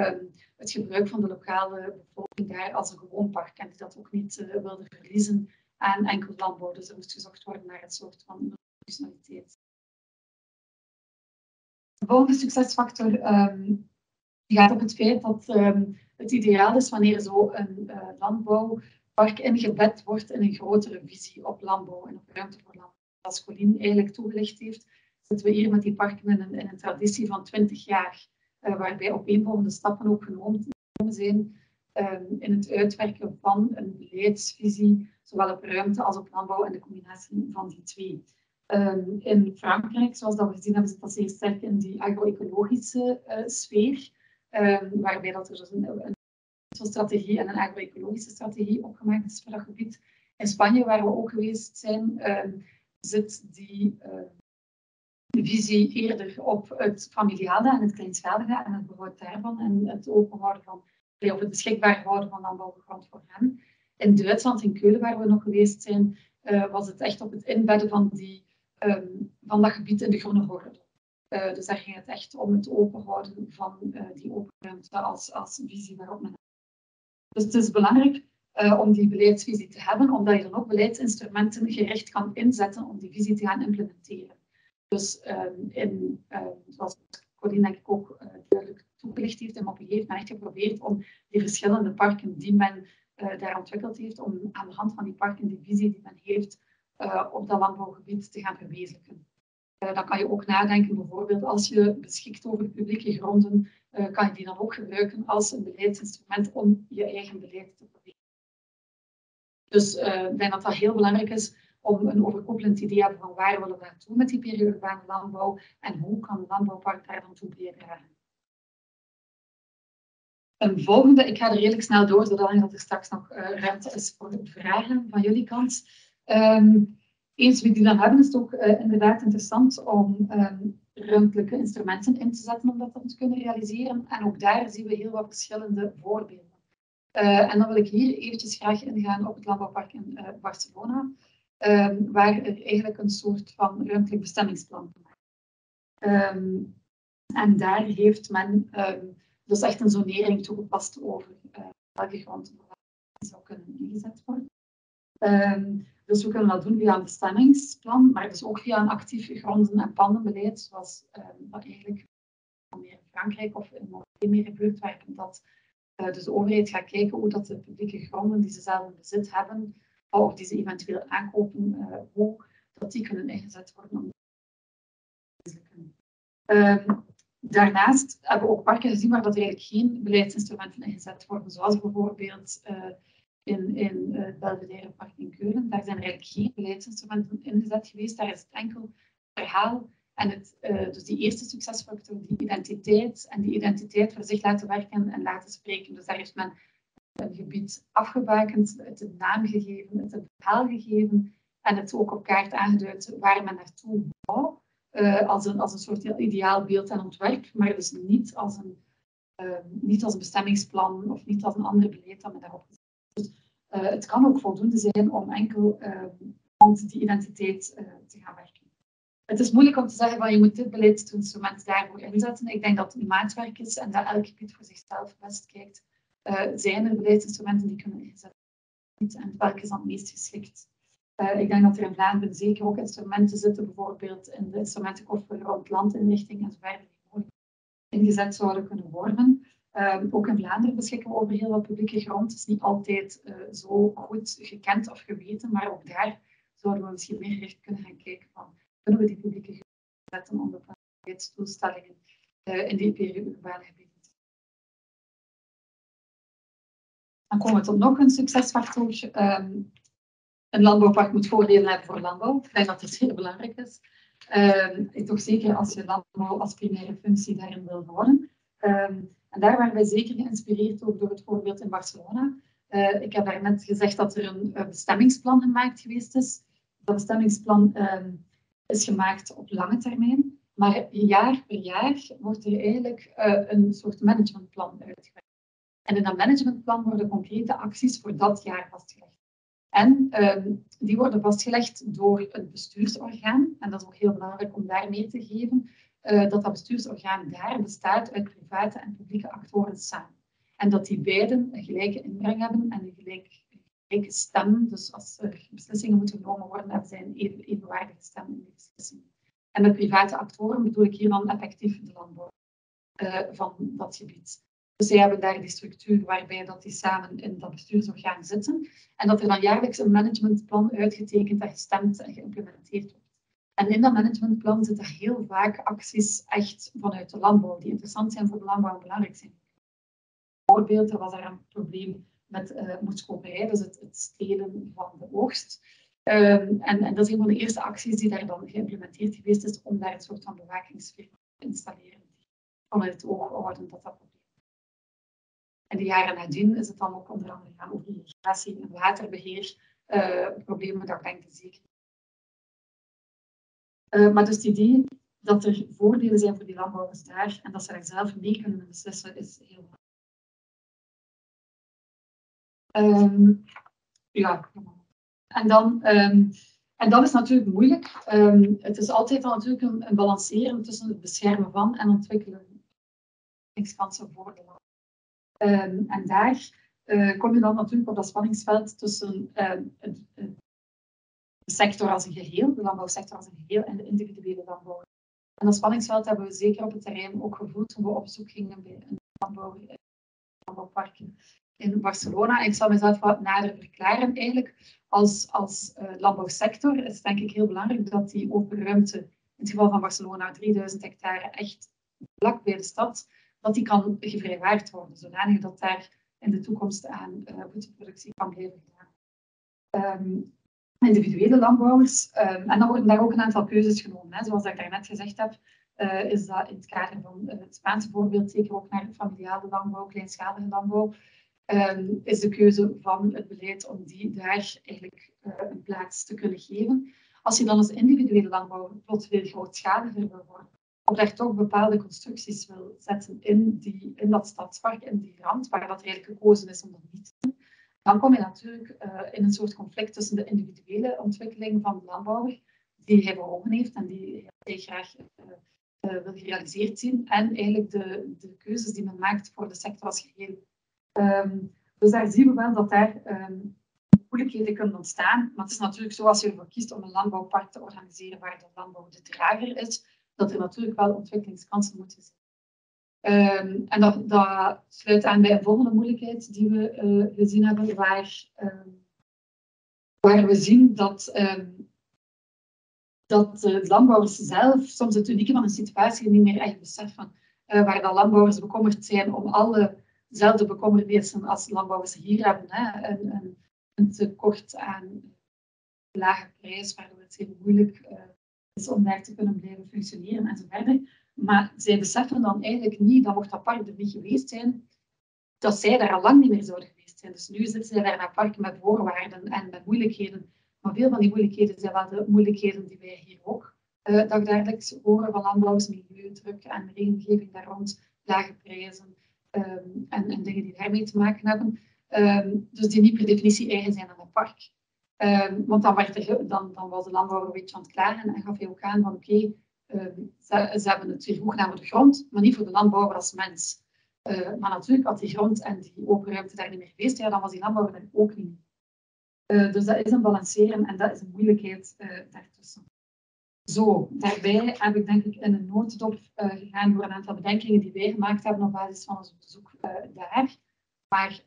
het gebruik van de lokale bevolking daar als een gewoon park en die dat ook niet wilden verliezen aan enkel landbouw. Dus er moest gezocht worden naar een soort van functionaliteit. De volgende succesfactor gaat op het feit dat het ideaal is wanneer zo'n landbouwpark ingebed wordt in een grotere visie op landbouw en op ruimte voor landbouw. Als Colleen eigenlijk toegelicht heeft, zitten we hier met die parken in een traditie van 20 jaar, waarbij opeenvolgende stappen ook genomen zijn in het uitwerken van een beleidsvisie, zowel op ruimte als op landbouw en de combinatie van die twee. In Frankrijk, zoals dat we gezien hebben, zit dat zeer sterk in die agro-ecologische sfeer, waarbij dat er dus een strategie en een agro-ecologische strategie opgemaakt is voor dat gebied. In Spanje, waar we ook geweest zijn, zit die visie eerder op het familiale en het kleinschalige en het behoud daarvan en het openhouden van, of het beschikbaar houden van landbouwgrond voor hen. In Duitsland, in Keulen, waar we nog geweest zijn, was het echt op het inbedden van dat gebied in de groene gordel. Dus daar ging het echt om het openhouden van die open ruimte als visie waarop men. Dus het is belangrijk om die beleidsvisie te hebben, omdat je dan ook beleidsinstrumenten gericht kan inzetten om die visie te gaan implementeren. Dus zoals Colleen denk ik ook duidelijk toegelicht heeft en op een gegeven moment geprobeerd om die verschillende parken die men daar ontwikkeld heeft, om aan de hand van die parken die visie die men heeft op dat landbouwgebied te gaan verwezenlijken. Dan kan je ook nadenken, bijvoorbeeld als je beschikt over publieke gronden, kan je die dan ook gebruiken als een beleidsinstrument om je eigen beleid te proberen. Dus ik denk dat dat heel belangrijk is om een overkoepelend idee te hebben van waar willen we naartoe met die periurbane landbouw en hoe kan een landbouwpark daar dan toe bijdragen. Een volgende, ik ga er redelijk snel door, zodat er straks nog ruimte is voor vragen van jullie kant. Eens we die dan hebben, is het ook inderdaad interessant om ruimtelijke instrumenten in te zetten om dat te kunnen realiseren. En ook daar zien we heel wat verschillende voorbeelden. En dan wil ik hier eventjes graag ingaan op het landbouwpark in Barcelona, waar er eigenlijk een soort van ruimtelijk bestemmingsplan gemaakt is. En daar heeft men dus echt een zonering toegepast over welke grond zou kunnen ingezet worden. Dus we kunnen dat doen via een bestemmingsplan, maar dus ook via een actief gronden- en pandenbeleid, zoals dat eigenlijk meer in Frankrijk of in meer gebeurt, waar dat dus de overheid gaat kijken hoe dat de publieke gronden die ze zelf in bezit hebben, of die ze eventueel aankopen, hoe dat die kunnen ingezet worden om te kunnen. Daarnaast hebben we ook parken gezien waar dat eigenlijk geen beleidsinstrumenten ingezet worden, zoals bijvoorbeeld in het Belvedere Park in Keulen. Daar zijn er eigenlijk geen beleidsinstrumenten ingezet geweest. Daar is het enkel verhaal En dus die eerste succesfactor, die identiteit, en die identiteit voor zich laten werken en laten spreken. Dus daar heeft men een gebied afgebakend, het een naam gegeven, het een verhaal gegeven en het ook op kaart aangeduid waar men naartoe wou, als een soort ideaal beeld en ontwerp, maar dus niet als een bestemmingsplan of niet als een ander beleid dat men daarop gezet. Dus, het kan ook voldoende zijn om enkel rond die identiteit te gaan werken. Het is moeilijk om te zeggen van je moet dit beleidsinstrument daarvoor inzetten. Ik denk dat het maatwerk is en dat elk gebied voor zichzelf best kijkt. Zijn er beleidsinstrumenten die kunnen ingezet worden en welke is dan het meest geschikt? Ik denk dat er in Vlaanderen zeker ook instrumenten zitten, bijvoorbeeld in de instrumentenkoffer rond landinrichting en zover die mogelijk ingezet zouden kunnen worden. Ook in Vlaanderen beschikken we over heel wat publieke grond. Het is niet altijd zo goed gekend of geweten, maar ook daar zouden we misschien meer gericht kunnen gaan kijken van kunnen we die publieke grond zetten om bepaalde beleidsdoelstellingen in die peri-urbane gebieden. Dan komen we tot nog een succesfactor. Een landbouwpark moet voordelen hebben voor landbouw. Ik denk dat dat zeer belangrijk is. Toch zeker als je landbouw als primaire functie daarin wil houden. En daar waren wij zeker geïnspireerd ook door het voorbeeld in Barcelona. Ik heb daarnet gezegd dat er een bestemmingsplan gemaakt geweest is. Dat bestemmingsplan is gemaakt op lange termijn. Maar jaar per jaar wordt er eigenlijk een soort managementplan uitgewerkt. En in dat managementplan worden concrete acties voor dat jaar vastgelegd. En die worden vastgelegd door het bestuursorgaan. En dat is ook heel belangrijk om daar mee te geven. Dat bestuursorgaan daar bestaat uit private en publieke actoren samen. En dat die beiden een gelijke inbreng hebben en een gelijke stem. Dus als er beslissingen moeten genomen worden, hebben zij een evenwaardige stem in die beslissingen. En met private actoren bedoel ik hier dan effectief de landbouw van dat gebied. Dus zij hebben daar die structuur waarbij dat die samen in dat bestuursorgaan zitten. En dat er dan jaarlijks een managementplan uitgetekend en gestemd en geïmplementeerd wordt. En in dat managementplan zitten heel vaak acties echt vanuit de landbouw, die interessant zijn voor de landbouw en belangrijk zijn. Bijvoorbeeld, er was daar een probleem met moedskoperij, dus het stelen van de oogst. En dat is een van de eerste acties die daar dan geïmplementeerd geweest is, om daar een soort van bewakingsfirma te installeren. Vanuit het oog houden dat probleem. En de jaren nadien is het dan ook onder andere gaan over irrigatie en waterbeheer, problemen, dat denk ik zeker. Maar dus het idee dat er voordelen zijn voor die landbouwers daar en dat ze daar zelf mee kunnen beslissen, is heel belangrijk. Ja, en dan is natuurlijk moeilijk. Het is altijd dan natuurlijk een balanceren tussen het beschermen van en ontwikkelen kansen voor de landbouw. En daar kom je dan natuurlijk op dat spanningsveld tussen de sector als een geheel, de landbouwsector als een geheel en de individuele landbouw. En dat spanningsveld hebben we zeker op het terrein ook gevoeld toen we op zoek gingen bij een landbouwparken in Barcelona. Ik zal mezelf wat nader verklaren. Eigenlijk als landbouwsector is het denk ik heel belangrijk dat die open ruimte, in het geval van Barcelona 3000 hectare, echt vlak bij de stad, dat die kan gevrijwaard worden, zodanig dat daar in de toekomst aan voedselproductie kan blijven gedaan. Individuele landbouwers, en dan worden daar ook een aantal keuzes genomen. Hè. Zoals ik daarnet gezegd heb, is dat in het kader van het Spaanse voorbeeld, zeker ook naar familiale landbouw, kleinschalige landbouw, is de keuze van het beleid om die daar eigenlijk een plaats te kunnen geven. Als je dan als individuele landbouwer plots veel grootschaliger wil worden, of daar toch bepaalde constructies wil zetten in dat stadspark, in die rand, waar dat eigenlijk gekozen is om dat niet te doen, dan kom je natuurlijk in een soort conflict tussen de individuele ontwikkeling van de landbouwer, die hij voor ogen heeft en die hij graag wil gerealiseerd zien, en eigenlijk de keuzes die men maakt voor de sector als geheel. Dus daar zien we wel dat daar moeilijkheden kunnen ontstaan. Maar het is natuurlijk zo, als je ervoor kiest om een landbouwpark te organiseren waar de landbouw de drager is, dat er natuurlijk wel ontwikkelingskansen moeten zijn. En dat sluit aan bij een volgende moeilijkheid die we gezien hebben, waar we zien dat de landbouwers zelf soms het unieke van een situatie niet meer echt beseffen. Waar de landbouwers bekommerd zijn om allezelfde bekommernissen als landbouwers hier hebben. Hè. Een tekort aan lage prijs, waardoor het heel moeilijk is om daar te kunnen blijven functioneren en zo verder. Maar zij beseffen dan eigenlijk niet dat mocht dat park er niet geweest zijn, dat zij daar al lang niet meer zouden geweest zijn. Dus nu zitten zij daar in een park met voorwaarden en met moeilijkheden. Maar veel van die moeilijkheden zijn wel de moeilijkheden die wij hier ook dagelijks horen van landbouwers, milieudruk en regelgeving daar rond, lage prijzen en dingen die daarmee te maken hebben. Dus die niet per definitie eigen zijn aan het park. Want dan was de landbouwer een beetje aan het klagen en gaf hij ook aan van oké, ze hebben het weer goed gedaan voor de grond, maar niet voor de landbouwer als mens. Maar natuurlijk, als die grond en die open ruimte daar niet meer geweest, ja, dan was die landbouwer er ook niet meer. Dus dat is een balanceren en dat is een moeilijkheid daartussen. Zo, daarbij heb ik denk ik in een notendop gegaan door een aantal bedenkingen die wij gemaakt hebben op basis van ons bezoek daar. Maar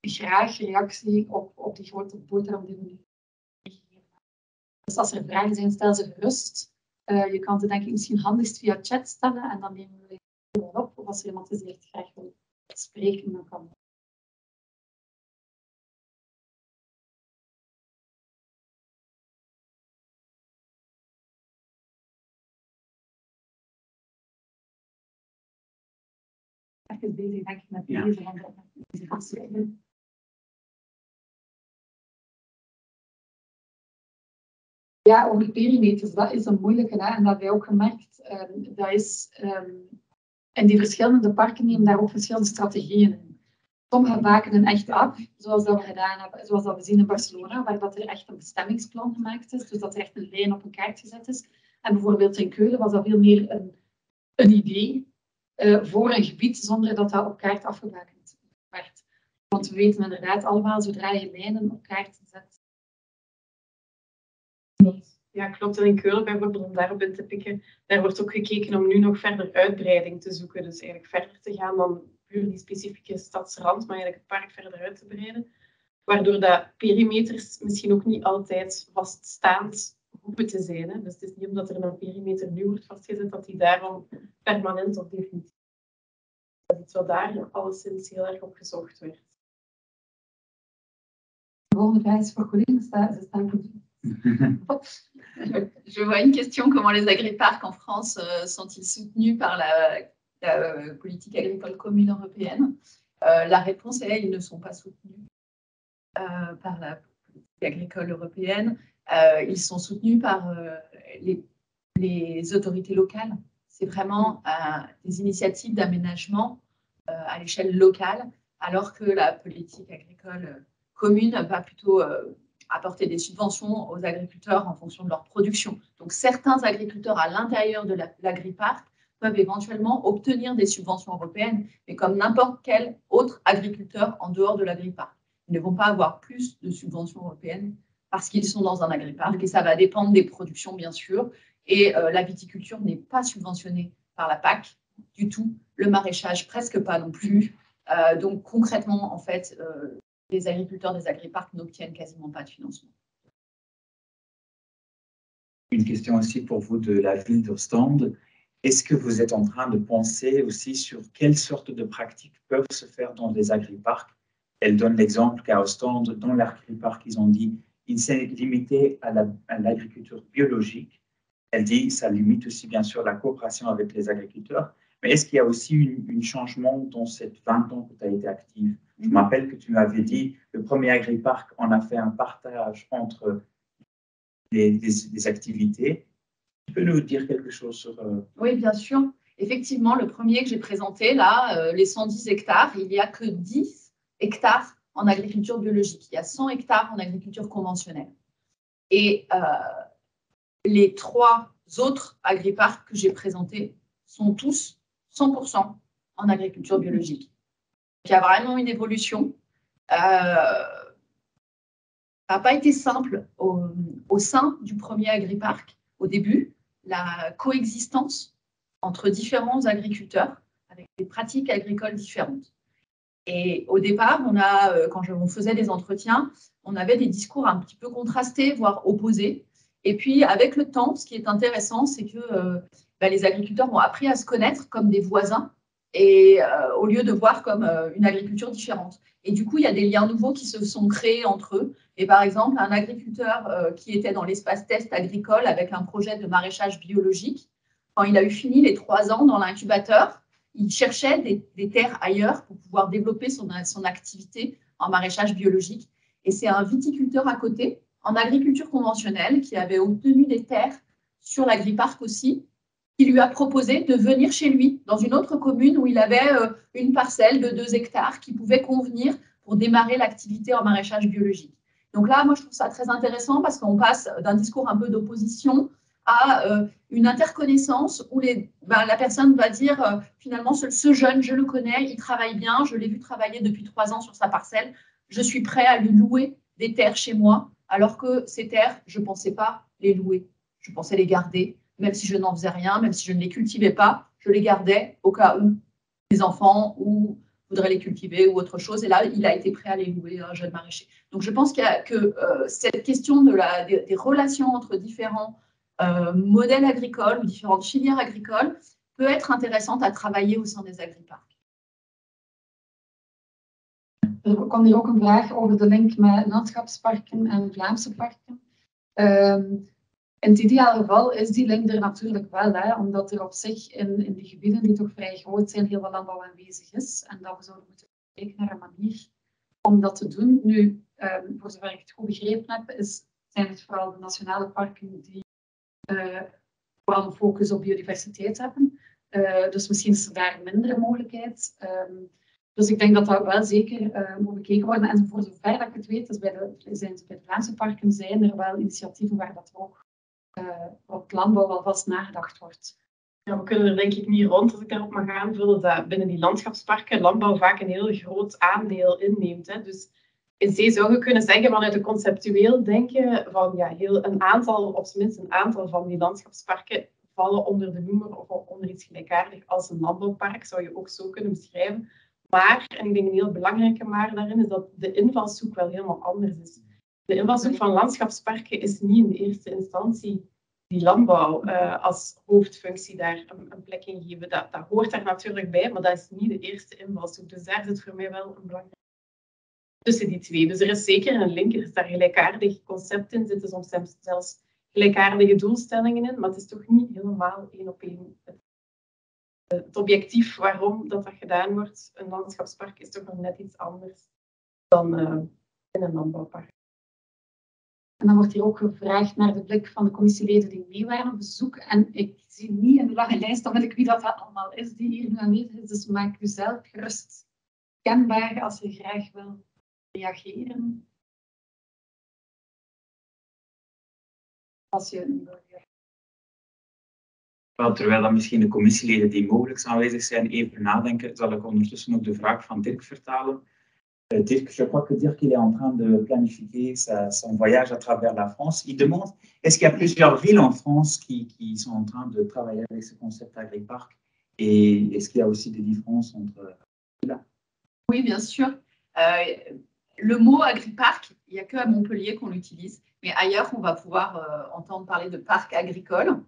graag reactie op die grote boterham die we nu gegeven hebben. Dus als er vragen zijn, stel ze gerust. Je kan ze denk ik misschien handigst via chat stellen en dan nemen we wel op. Of als er iemand is die echt graag wil spreken, dan kan dat. Echt bezig denk ik met deze, want dat is afschrijven. Ja, over de perimeters, dat is een moeilijke, hè? En dat hebben wij ook gemerkt. Dat is, en die verschillende parken nemen daar ook verschillende strategieën in. Sommigen baken een echt af, zoals dat we gedaan hebben, zoals dat we zien in Barcelona, waar dat er echt een bestemmingsplan gemaakt is, dus dat er echt een lijn op een kaart gezet is. En bijvoorbeeld in Keulen was dat veel meer een idee voor een gebied, zonder dat dat op kaart afgebakend werd. Want we weten inderdaad allemaal, zodra je lijnen op kaart zet. Ja, klopt. En in Keulen bijvoorbeeld, om daarop in te pikken, daar wordt ook gekeken om nu nog verder uitbreiding te zoeken. Dus eigenlijk verder te gaan dan puur die specifieke stadsrand, maar eigenlijk het park verder uit te breiden. Waardoor dat perimeters misschien ook niet altijd vaststaand hoeven te zijn. Hè. Dus het is niet omdat er een perimeter nu wordt vastgezet, dat die daarom permanent of definitief is. Dat is iets wat daar alleszins heel erg op gezocht werd. De volgende vraag is voor collega's. Je vois une question, comment les agriparcs en France sont-ils soutenus par la politique agricole commune européenne? La réponse est ils ne sont pas soutenus par la politique agricole européenne. Ils sont soutenus par les autorités locales. C'est vraiment des initiatives d'aménagement à l'échelle locale, alors que la politique agricole commune va plutôt apporter des subventions aux agriculteurs en fonction de leur production. Donc, certains agriculteurs à l'intérieur de l'agriparc peuvent éventuellement obtenir des subventions européennes, mais comme n'importe quel autre agriculteur en dehors de l'agriparc. Ils ne vont pas avoir plus de subventions européennes parce qu'ils sont dans un agriparc et ça va dépendre des productions, bien sûr. Et la viticulture n'est pas subventionnée par la PAC du tout, le maraîchage presque pas non plus. Donc, concrètement, en fait, les agriculteurs des agriparcs n'obtiennent quasiment pas de financement. Une question aussi pour vous de la ville d'Ostende. Est-ce que vous êtes en train de penser aussi sur quelles sortes de pratiques peuvent se faire dans les agriparcs? Elle donne l'exemple qu'à Ostende, dans l'agriparc, ils ont dit il s'est limité à l'agriculture biologique. Elle dit ça limite aussi bien sûr la coopération avec les agriculteurs. Mais est-ce qu'il y a aussi un changement dans ces 20 ans que tu as été active? Je m'appelle que tu m'avais dit, le premier agriparc, on a fait un partage entre les activités. Tu peux nous dire quelque chose sur... Oui, bien sûr. Effectivement, le premier que j'ai présenté, là, les 110 hectares, il n'y a que 10 hectares en agriculture biologique. Il y a 100 hectares en agriculture conventionnelle. Et les 3 autres agriparcs que j'ai présentés sont tous 100% en agriculture biologique. Il y a vraiment une évolution. Ça n'a pas été simple au sein du premier agriparc au début, la coexistence entre différents agriculteurs avec des pratiques agricoles différentes. Et au départ, quand on faisait des entretiens, on avait des discours un petit peu contrastés, voire opposés. Et puis, avec le temps, ce qui est intéressant, c'est que les agriculteurs ont appris à se connaître comme des voisins et au lieu de voir comme une agriculture différente. Et du coup, il y a des liens nouveaux qui se sont créés entre eux. Et par exemple, un agriculteur qui était dans l'espace test agricole avec un projet de maraîchage biologique, quand il a eu fini les 3 ans dans l'incubateur, il cherchait des terres ailleurs pour pouvoir développer son activité en maraîchage biologique. Et c'est un viticulteur à côté, en agriculture conventionnelle, qui avait obtenu des terres sur l'agriparc aussi, qui lui a proposé de venir chez lui, dans une autre commune où il avait une parcelle de 2 hectares qui pouvait convenir pour démarrer l'activité en maraîchage biologique. Donc là, moi, je trouve ça très intéressant parce qu'on passe d'un discours un peu d'opposition à une interconnaissance où la personne va dire finalement, ce jeune, je le connais, il travaille bien, je l'ai vu travailler depuis 3 ans sur sa parcelle, je suis prêt à lui louer des terres chez moi, alors que ces terres, je ne pensais pas les louer, je pensais les garder, même si je n'en faisais rien, même si je ne les cultivais pas, je les gardais au cas où mes enfants ou voudraient les cultiver ou autre chose. Et là, il a été prêt à les louer à un jeune maraîcher. Donc, je pense que cette question des relations entre différents modèles agricoles ou différentes filières agricoles peut être intéressante à travailler au sein des agriparks. Er kwam hier ook een vraag over de link met landschapsparken en Vlaamse parken. In het ideale geval is die link er natuurlijk wel, hè, omdat er op zich in die gebieden die toch vrij groot zijn, heel veel landbouw aanwezig is. En dat we zouden moeten kijken naar een manier om dat te doen. Nu, voor zover ik het goed begrepen heb, zijn het vooral de nationale parken die vooral een focus op biodiversiteit hebben. Dus misschien is er daar minder mogelijkheid. Dus ik denk dat dat wel zeker moet bekeken worden. En voor zover dat ik het weet, dus bij de Vlaamse parken zijn er wel initiatieven waar dat ook op landbouw alvast nagedacht wordt. Ja, we kunnen er denk ik niet rond, als ik daarop mag aanvullen, dat binnen die landschapsparken landbouw vaak een heel groot aandeel inneemt. Hè. Dus in C zou je kunnen zeggen vanuit een conceptueel denken van ja, een aantal, op zijn minst een aantal van die landschapsparken vallen onder de noemer of onder iets gelijkaardig als een landbouwpark, zou je ook zo kunnen beschrijven. Maar, en ik denk een heel belangrijke maar daarin, is dat de invalshoek wel helemaal anders is. De invalshoek van landschapsparken is niet in de eerste instantie die landbouw als hoofdfunctie daar een plek in geven. Dat hoort daar natuurlijk bij, maar dat is niet de eerste invalshoek. Dus daar zit voor mij wel een belangrijk tussen die twee. Dus er is zeker een link, er is daar gelijkaardig concept in, zitten soms zelfs gelijkaardige doelstellingen in, maar het is toch niet helemaal 1 op 1. Het objectief waarom dat gedaan wordt, een landschapspark, is toch nog net iets anders dan in een landbouwpark. En dan wordt hier ook gevraagd naar de blik van de commissieleden die mee waren op bezoek. En ik zie niet in de lange lijst onmiddellijk wie dat allemaal is die hier nu aanwezig is. Dus maak jezelf gerust kenbaar als je graag wil reageren. Als je Wel, terwijl dan misschien de commissieleden die mogelijk aanwezig zijn even nadenken, zal ik ondertussen ook de vraag van Dirk vertalen. Dirk, je crois que Dirk il est en train de planifier son voyage à travers la France. Il demande, est-ce qu'il y a plusieurs villes en France qui sont en train de travailler avec ce concept agripark? Et est-ce qu'il y a aussi des différences entre villes? Oui, bien sûr. Le mot agripark, il n'y a que à Montpellier qu'on l'utilise, mais ailleurs, on va pouvoir entendre parler de parc agricole.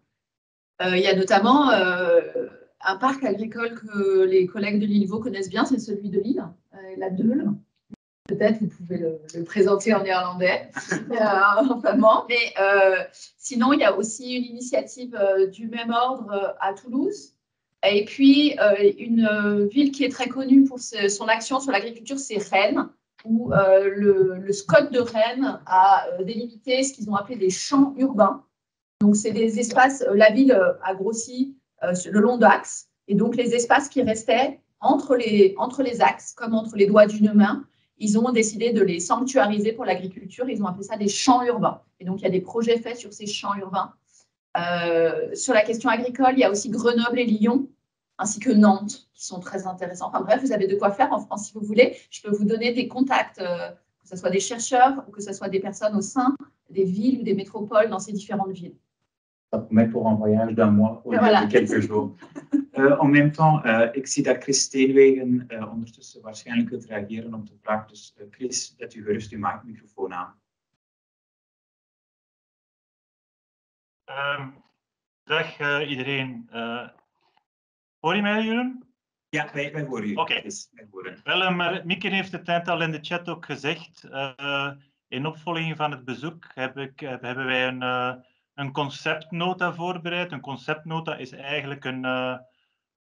Il y a notamment un parc agricole que les collègues de l'Ilvo connaissent bien, c'est celui de Lille, la Deule. Peut-être vous pouvez le présenter en néerlandais, en flamand. Mais sinon, il y a aussi une initiative du même ordre à Toulouse. Et puis, une ville qui est très connue pour son action sur l'agriculture, c'est Rennes, où le SCOT de Rennes a délimité ce qu'ils ont appelé des champs urbains. Donc, c'est des espaces, la ville a grossi le long d'axes, et donc les espaces qui restaient entre les axes, comme entre les doigts d'une main, ils ont décidé de les sanctuariser pour l'agriculture. Ils ont appelé ça des champs urbains. Et donc, il y a des projets faits sur ces champs urbains. Sur la question agricole, il y a aussi Grenoble et Lyon, ainsi que Nantes, qui sont très intéressants. Enfin bref, vous avez de quoi faire en France si vous voulez. Je peux vous donner des contacts, que ce soit des chercheurs ou que ce soit des personnes au sein des villes ou des métropoles dans ces différentes villes. Ça promet pour un voyage d'un mois ou de quelques jours. En même temps, ik zie dat Chris Steenwegen ondertussen waarschijnlijk kunt reageren op de vraag. Dus Chris, dat u gerust uw microfoon aan. Dag iedereen. Hoor je mij, Jeroen? Ja, wij horen u. Oké. Dus wij horen. Wel, maar Mieke heeft het net al in de chat ook gezegd. In opvolging van het bezoek hebben wij een conceptnota voorbereid. Een conceptnota is eigenlijk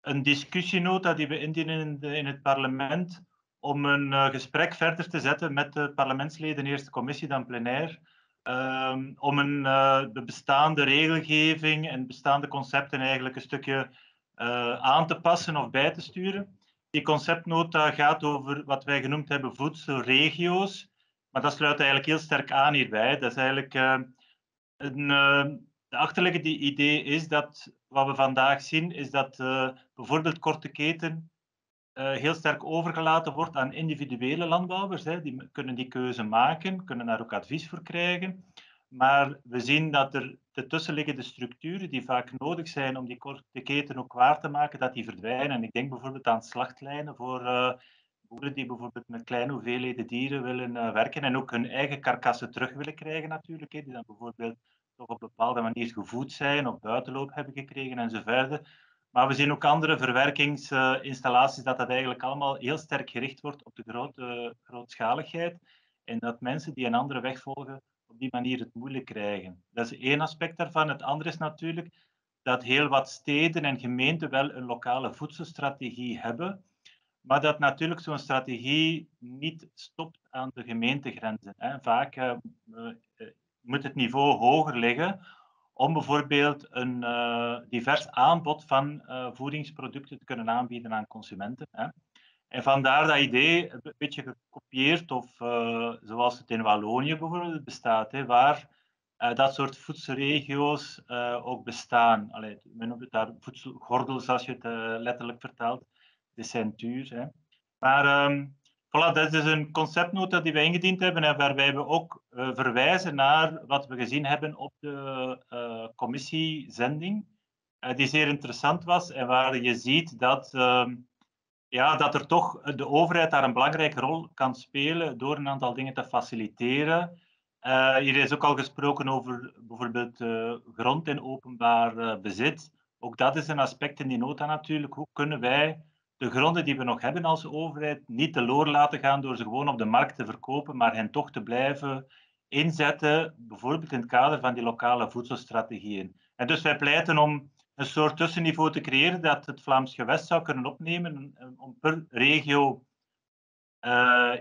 een discussienota die we indienen in het parlement om een gesprek verder te zetten met de parlementsleden, eerst de commissie, dan plenair, om de bestaande regelgeving en bestaande concepten eigenlijk een stukje aan te passen of bij te sturen. Die conceptnota gaat over wat wij genoemd hebben voedselregio's, maar dat sluit eigenlijk heel sterk aan hierbij. Dat is eigenlijk de achterliggende idee is dat wat we vandaag zien, is dat bijvoorbeeld korte keten heel sterk overgelaten wordt aan individuele landbouwers. Die kunnen die keuze maken, kunnen daar ook advies voor krijgen. Maar we zien dat er de tussenliggende structuren die vaak nodig zijn om die korte keten ook waar te maken, dat die verdwijnen. En ik denk bijvoorbeeld aan slachtlijnen voor boeren die bijvoorbeeld met kleine hoeveelheden dieren willen werken en ook hun eigen karkassen terug willen krijgen natuurlijk. Die dan bijvoorbeeld toch op een bepaalde manier gevoed zijn of buitenloop hebben gekregen enzovoort. Maar we zien ook andere verwerkingsinstallaties dat eigenlijk allemaal heel sterk gericht wordt op de grootschaligheid en dat mensen die een andere weg volgen op die manier het moeilijk krijgen. Dat is één aspect daarvan. Het andere is natuurlijk dat heel wat steden en gemeenten wel een lokale voedselstrategie hebben, maar dat natuurlijk zo'n strategie niet stopt aan de gemeentegrenzen. Vaak moet het niveau hoger liggen om bijvoorbeeld een divers aanbod van voedingsproducten te kunnen aanbieden aan consumenten. En vandaar dat idee een beetje gekopieerd, of zoals het in Wallonië bijvoorbeeld bestaat, waar dat soort voedselregio's ook bestaan. Men noemt het daar voedselgordels als je het letterlijk vertaalt, de centuur. Maar voilà, dat is een conceptnota die wij ingediend hebben en waarbij we ook verwijzen naar wat we gezien hebben op de commissiezending, die zeer interessant was en waar je ziet dat dat er toch de overheid daar een belangrijke rol kan spelen door een aantal dingen te faciliteren. Hier is ook al gesproken over bijvoorbeeld grond in openbaar bezit. Ook dat is een aspect in die nota natuurlijk. Hoe kunnen wij de gronden die we nog hebben als overheid niet teloor laten gaan door ze gewoon op de markt te verkopen, maar hen toch te blijven inzetten, bijvoorbeeld in het kader van die lokale voedselstrategieën. En dus wij pleiten om een soort tussenniveau te creëren dat het Vlaams Gewest zou kunnen opnemen om per regio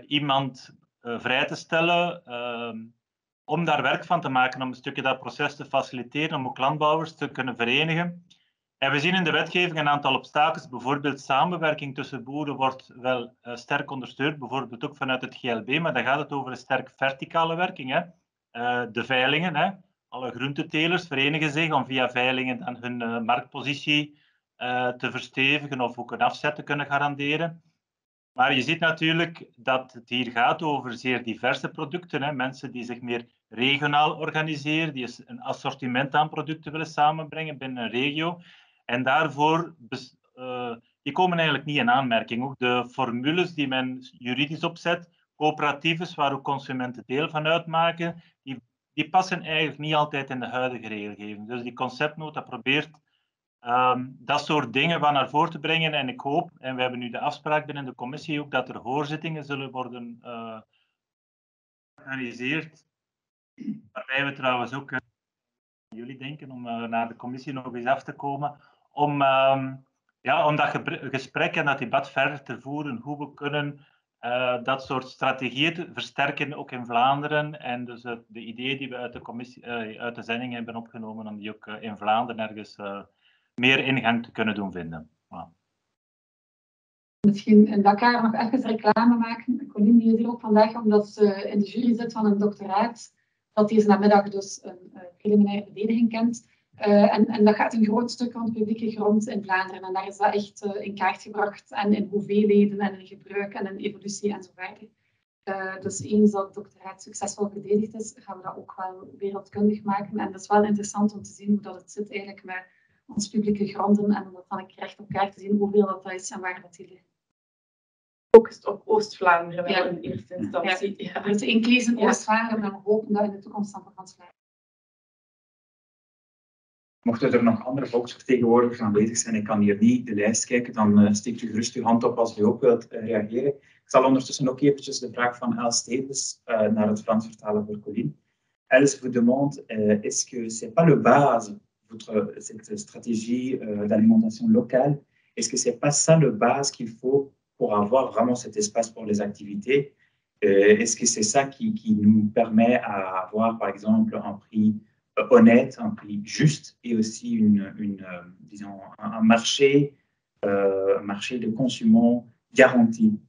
iemand vrij te stellen om daar werk van te maken, om een stukje dat proces te faciliteren, om ook landbouwers te kunnen verenigen. En we zien in de wetgeving een aantal obstakels, bijvoorbeeld samenwerking tussen boeren wordt wel sterk ondersteund, bijvoorbeeld ook vanuit het GLB, maar dan gaat het over een sterk verticale werking. De veilingen, alle groentetelers verenigen zich om via veilingen dan hun marktpositie te verstevigen of ook een afzet te kunnen garanderen. Maar je ziet natuurlijk dat het hier gaat over zeer diverse producten. Mensen die zich meer regionaal organiseren, die een assortiment aan producten willen samenbrengen binnen een regio. En daarvoor die komen eigenlijk niet in aanmerking. Ook de formules die men juridisch opzet, coöperatieves waar ook consumenten deel van uitmaken, die passen eigenlijk niet altijd in de huidige regelgeving. Dus die conceptnota probeert dat soort dingen van naar voren te brengen. En ik hoop, en we hebben nu de afspraak binnen de commissie ook, dat er hoorzittingen zullen worden georganiseerd. Waarbij we trouwens ook jullie denken om naar de commissie nog eens af te komen. Om dat gesprek en dat debat verder te voeren. Hoe we kunnen dat soort strategieën versterken, ook in Vlaanderen. En dus de ideeën die we uit de commissie, uit de zending hebben opgenomen, om die ook in Vlaanderen ergens meer ingang te kunnen doen vinden. Voilà. Misschien in dat kader nog even reclame maken. Colleen die is hier ook vandaag omdat ze in de jury zit van een doctoraat, dat deze namiddag dus een preliminaire verdediging kent. En dat gaat een groot stuk rond publieke grond in Vlaanderen. En daar is dat echt in kaart gebracht. En in hoeveelheden en in gebruik en in evolutie enzovoort. Dus eens dat het doctoraat succesvol verdedigd is, gaan we dat ook wel wereldkundig maken. En dat is wel interessant om te zien hoe dat het zit eigenlijk met onze publieke gronden. En om dat dan recht op kaart te zien hoeveel dat is en waar dat die ligt. Gefocust op Oost-Vlaanderen wel in eerste instantie. Ja. Er is één case in Oost-Vlaanderen, maar we hopen dat in de toekomst dan voor Frans-Vlaanderen. Mochten er nog andere volksvertegenwoordigers aanwezig zijn, ik kan hier niet de lijst kijken, dan steekt u gerust uw hand op als u ook wilt reageren. Ik zal ondertussen ook eventjes de vraag van Els Stevens naar het Frans vertalen voor Colline. Els vous demande, est-ce que c'est pas le base, cette stratégie d'alimentation locale, est-ce que c'est pas ça le base qu'il faut pour avoir vraiment cet espace pour les activités? Est-ce que c'est ça qui nous permet à avoir, par exemple, un prix honnête, un prix juste et aussi disons, un marché de consommation garanti?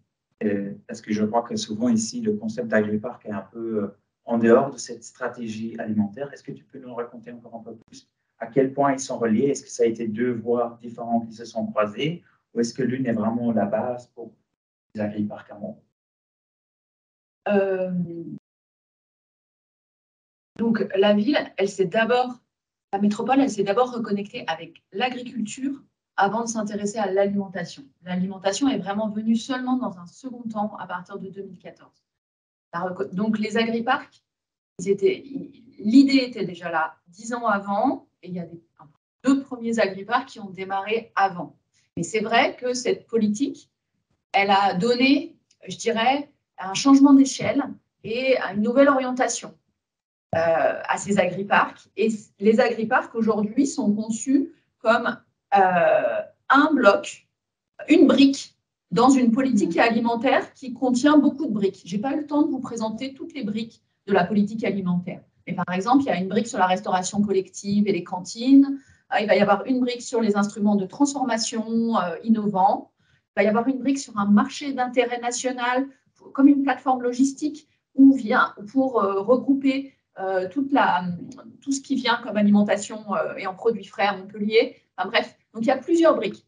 Parce que je crois que souvent ici, le concept d'agriparc est un peu en dehors de cette stratégie alimentaire. Est-ce que tu peux nous raconter encore un peu plus à quel point ils sont reliés? Est-ce que ça a été deux voies différentes qui se sont croisées? Ou est-ce que l'une est vraiment la base pour les agriparcs à Montpellier? Donc la ville, la métropole, elle s'est d'abord reconnectée avec l'agriculture avant de s'intéresser à l'alimentation. L'alimentation est vraiment venue seulement dans un second temps à partir de 2014. Donc les agriparcs, l'idée était déjà là 10 ans avant, et il y a deux premiers agriparcs qui ont démarré avant. Mais c'est vrai que cette politique, elle a donné, je dirais, un changement d'échelle et à une nouvelle orientation à ces agriparcs. Et les agriparcs aujourd'hui sont conçus comme un bloc, une brique dans une politique alimentaire qui contient beaucoup de briques. Je n'ai pas eu le temps de vous présenter toutes les briques de la politique alimentaire. Mais par exemple, il y a une brique sur la restauration collective et les cantines. Il va y avoir une brique sur les instruments de transformation innovants. Il va y avoir une brique sur un marché d'intérêt national, comme une plateforme logistique pour regrouper tout ce qui vient comme alimentation et en produits frais à Montpellier. Enfin, bref, donc il y a plusieurs briques.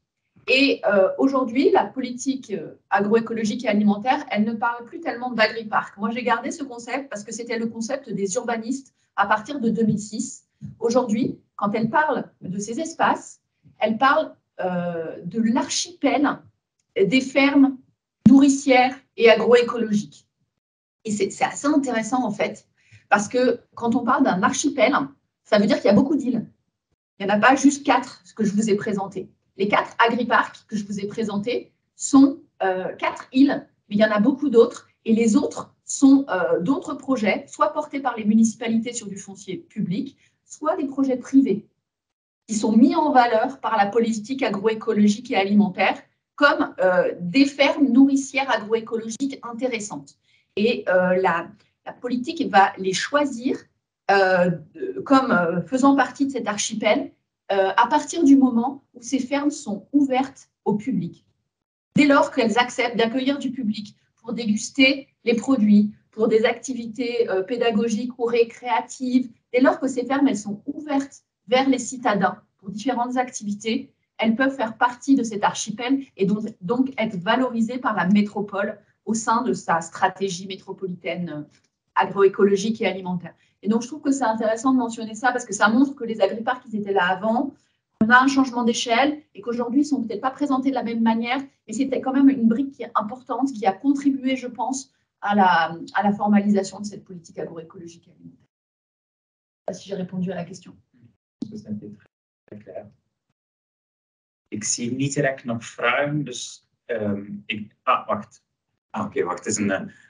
Et aujourd'hui, la politique agroécologique et alimentaire, elle ne parle plus tellement d'agriparc. Moi, j'ai gardé ce concept parce que c'était le concept des urbanistes à partir de 2006. Aujourd'hui, quand elle parle de ces espaces, elle parle de l'archipel des fermes nourricières et agroécologiques. Et c'est assez intéressant, en fait, parce que quand on parle d'un archipel, ça veut dire qu'il y a beaucoup d'îles. Il n'y en a pas juste 4, ce que je vous ai présenté. Les 4 agriparcs que je vous ai présentés sont 4 îles, mais il y en a beaucoup d'autres. Et les autres sont d'autres projets, soit portés par les municipalités sur du foncier public, soit des projets privés, qui sont mis en valeur par la politique agroécologique et alimentaire comme des fermes nourricières agroécologiques intéressantes. Et la politique va les choisir comme faisant partie de cet archipel à partir du moment où ces fermes sont ouvertes au public. Dès lors qu'elles acceptent d'accueillir du public pour déguster les produits, pour des activités pédagogiques ou récréatives, dès lors que ces fermes elles sont ouvertes vers les citadins pour différentes activités, elles peuvent faire partie de cet archipel et donc être valorisées par la métropole au sein de sa stratégie métropolitaine agroécologique et alimentaire. Et donc, je trouve que c'est intéressant de mentionner ça parce que ça montre que les agriparcs, ils étaient là avant, on a un changement d'échelle et qu'aujourd'hui, ils ne sont peut-être pas présentés de la même manière, mais c'était quand même une brique qui est importante, qui a contribué, je pense, à la formalisation de cette politique agroécologique et alimentaire. Je ne sais pas si j'ai répondu à la question. C'était très clair. Ik zie niet direct nog vragen, dus wacht. Oké, wacht. Het is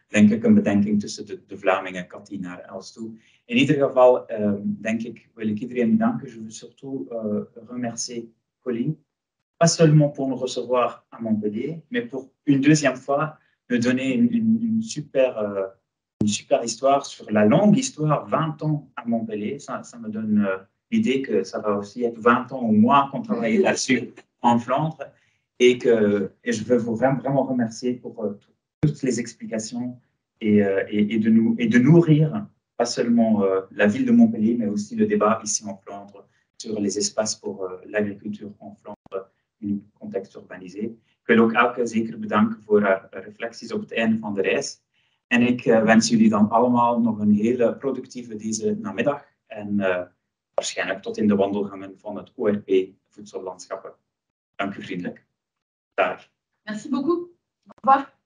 denk ik een bedenking tussen de Vlamingen, Cathy naar Els toe. In ieder geval, denk ik, wil ik iedereen bedanken. Je veux surtout remercier Colline, pas seulement pour nous recevoir à Montpellier, mais pour une deuxième fois me donner une super histoire sur la longue histoire, 20 ans à Montpellier. Ça me donne l'idée que ça va aussi être 20 ans au moins qu'on travaille là-dessus en Flandre et je veux vous vraiment remercier pour toutes les explications et de nourrir pas seulement la ville de Montpellier, mais aussi le débat ici en Flandre sur les espaces pour l'agriculture en Flandre in een context urbanisé. Ik wil ook elke zeker bedanken voor reflecties op het einde van de reis. En ik wens jullie dan allemaal nog een hele productieve deze namiddag en waarschijnlijk tot in de wandelgangen van het ORP Voedsellandschappen. Dank u vriendelijk. Dag. Merci beaucoup. Au revoir.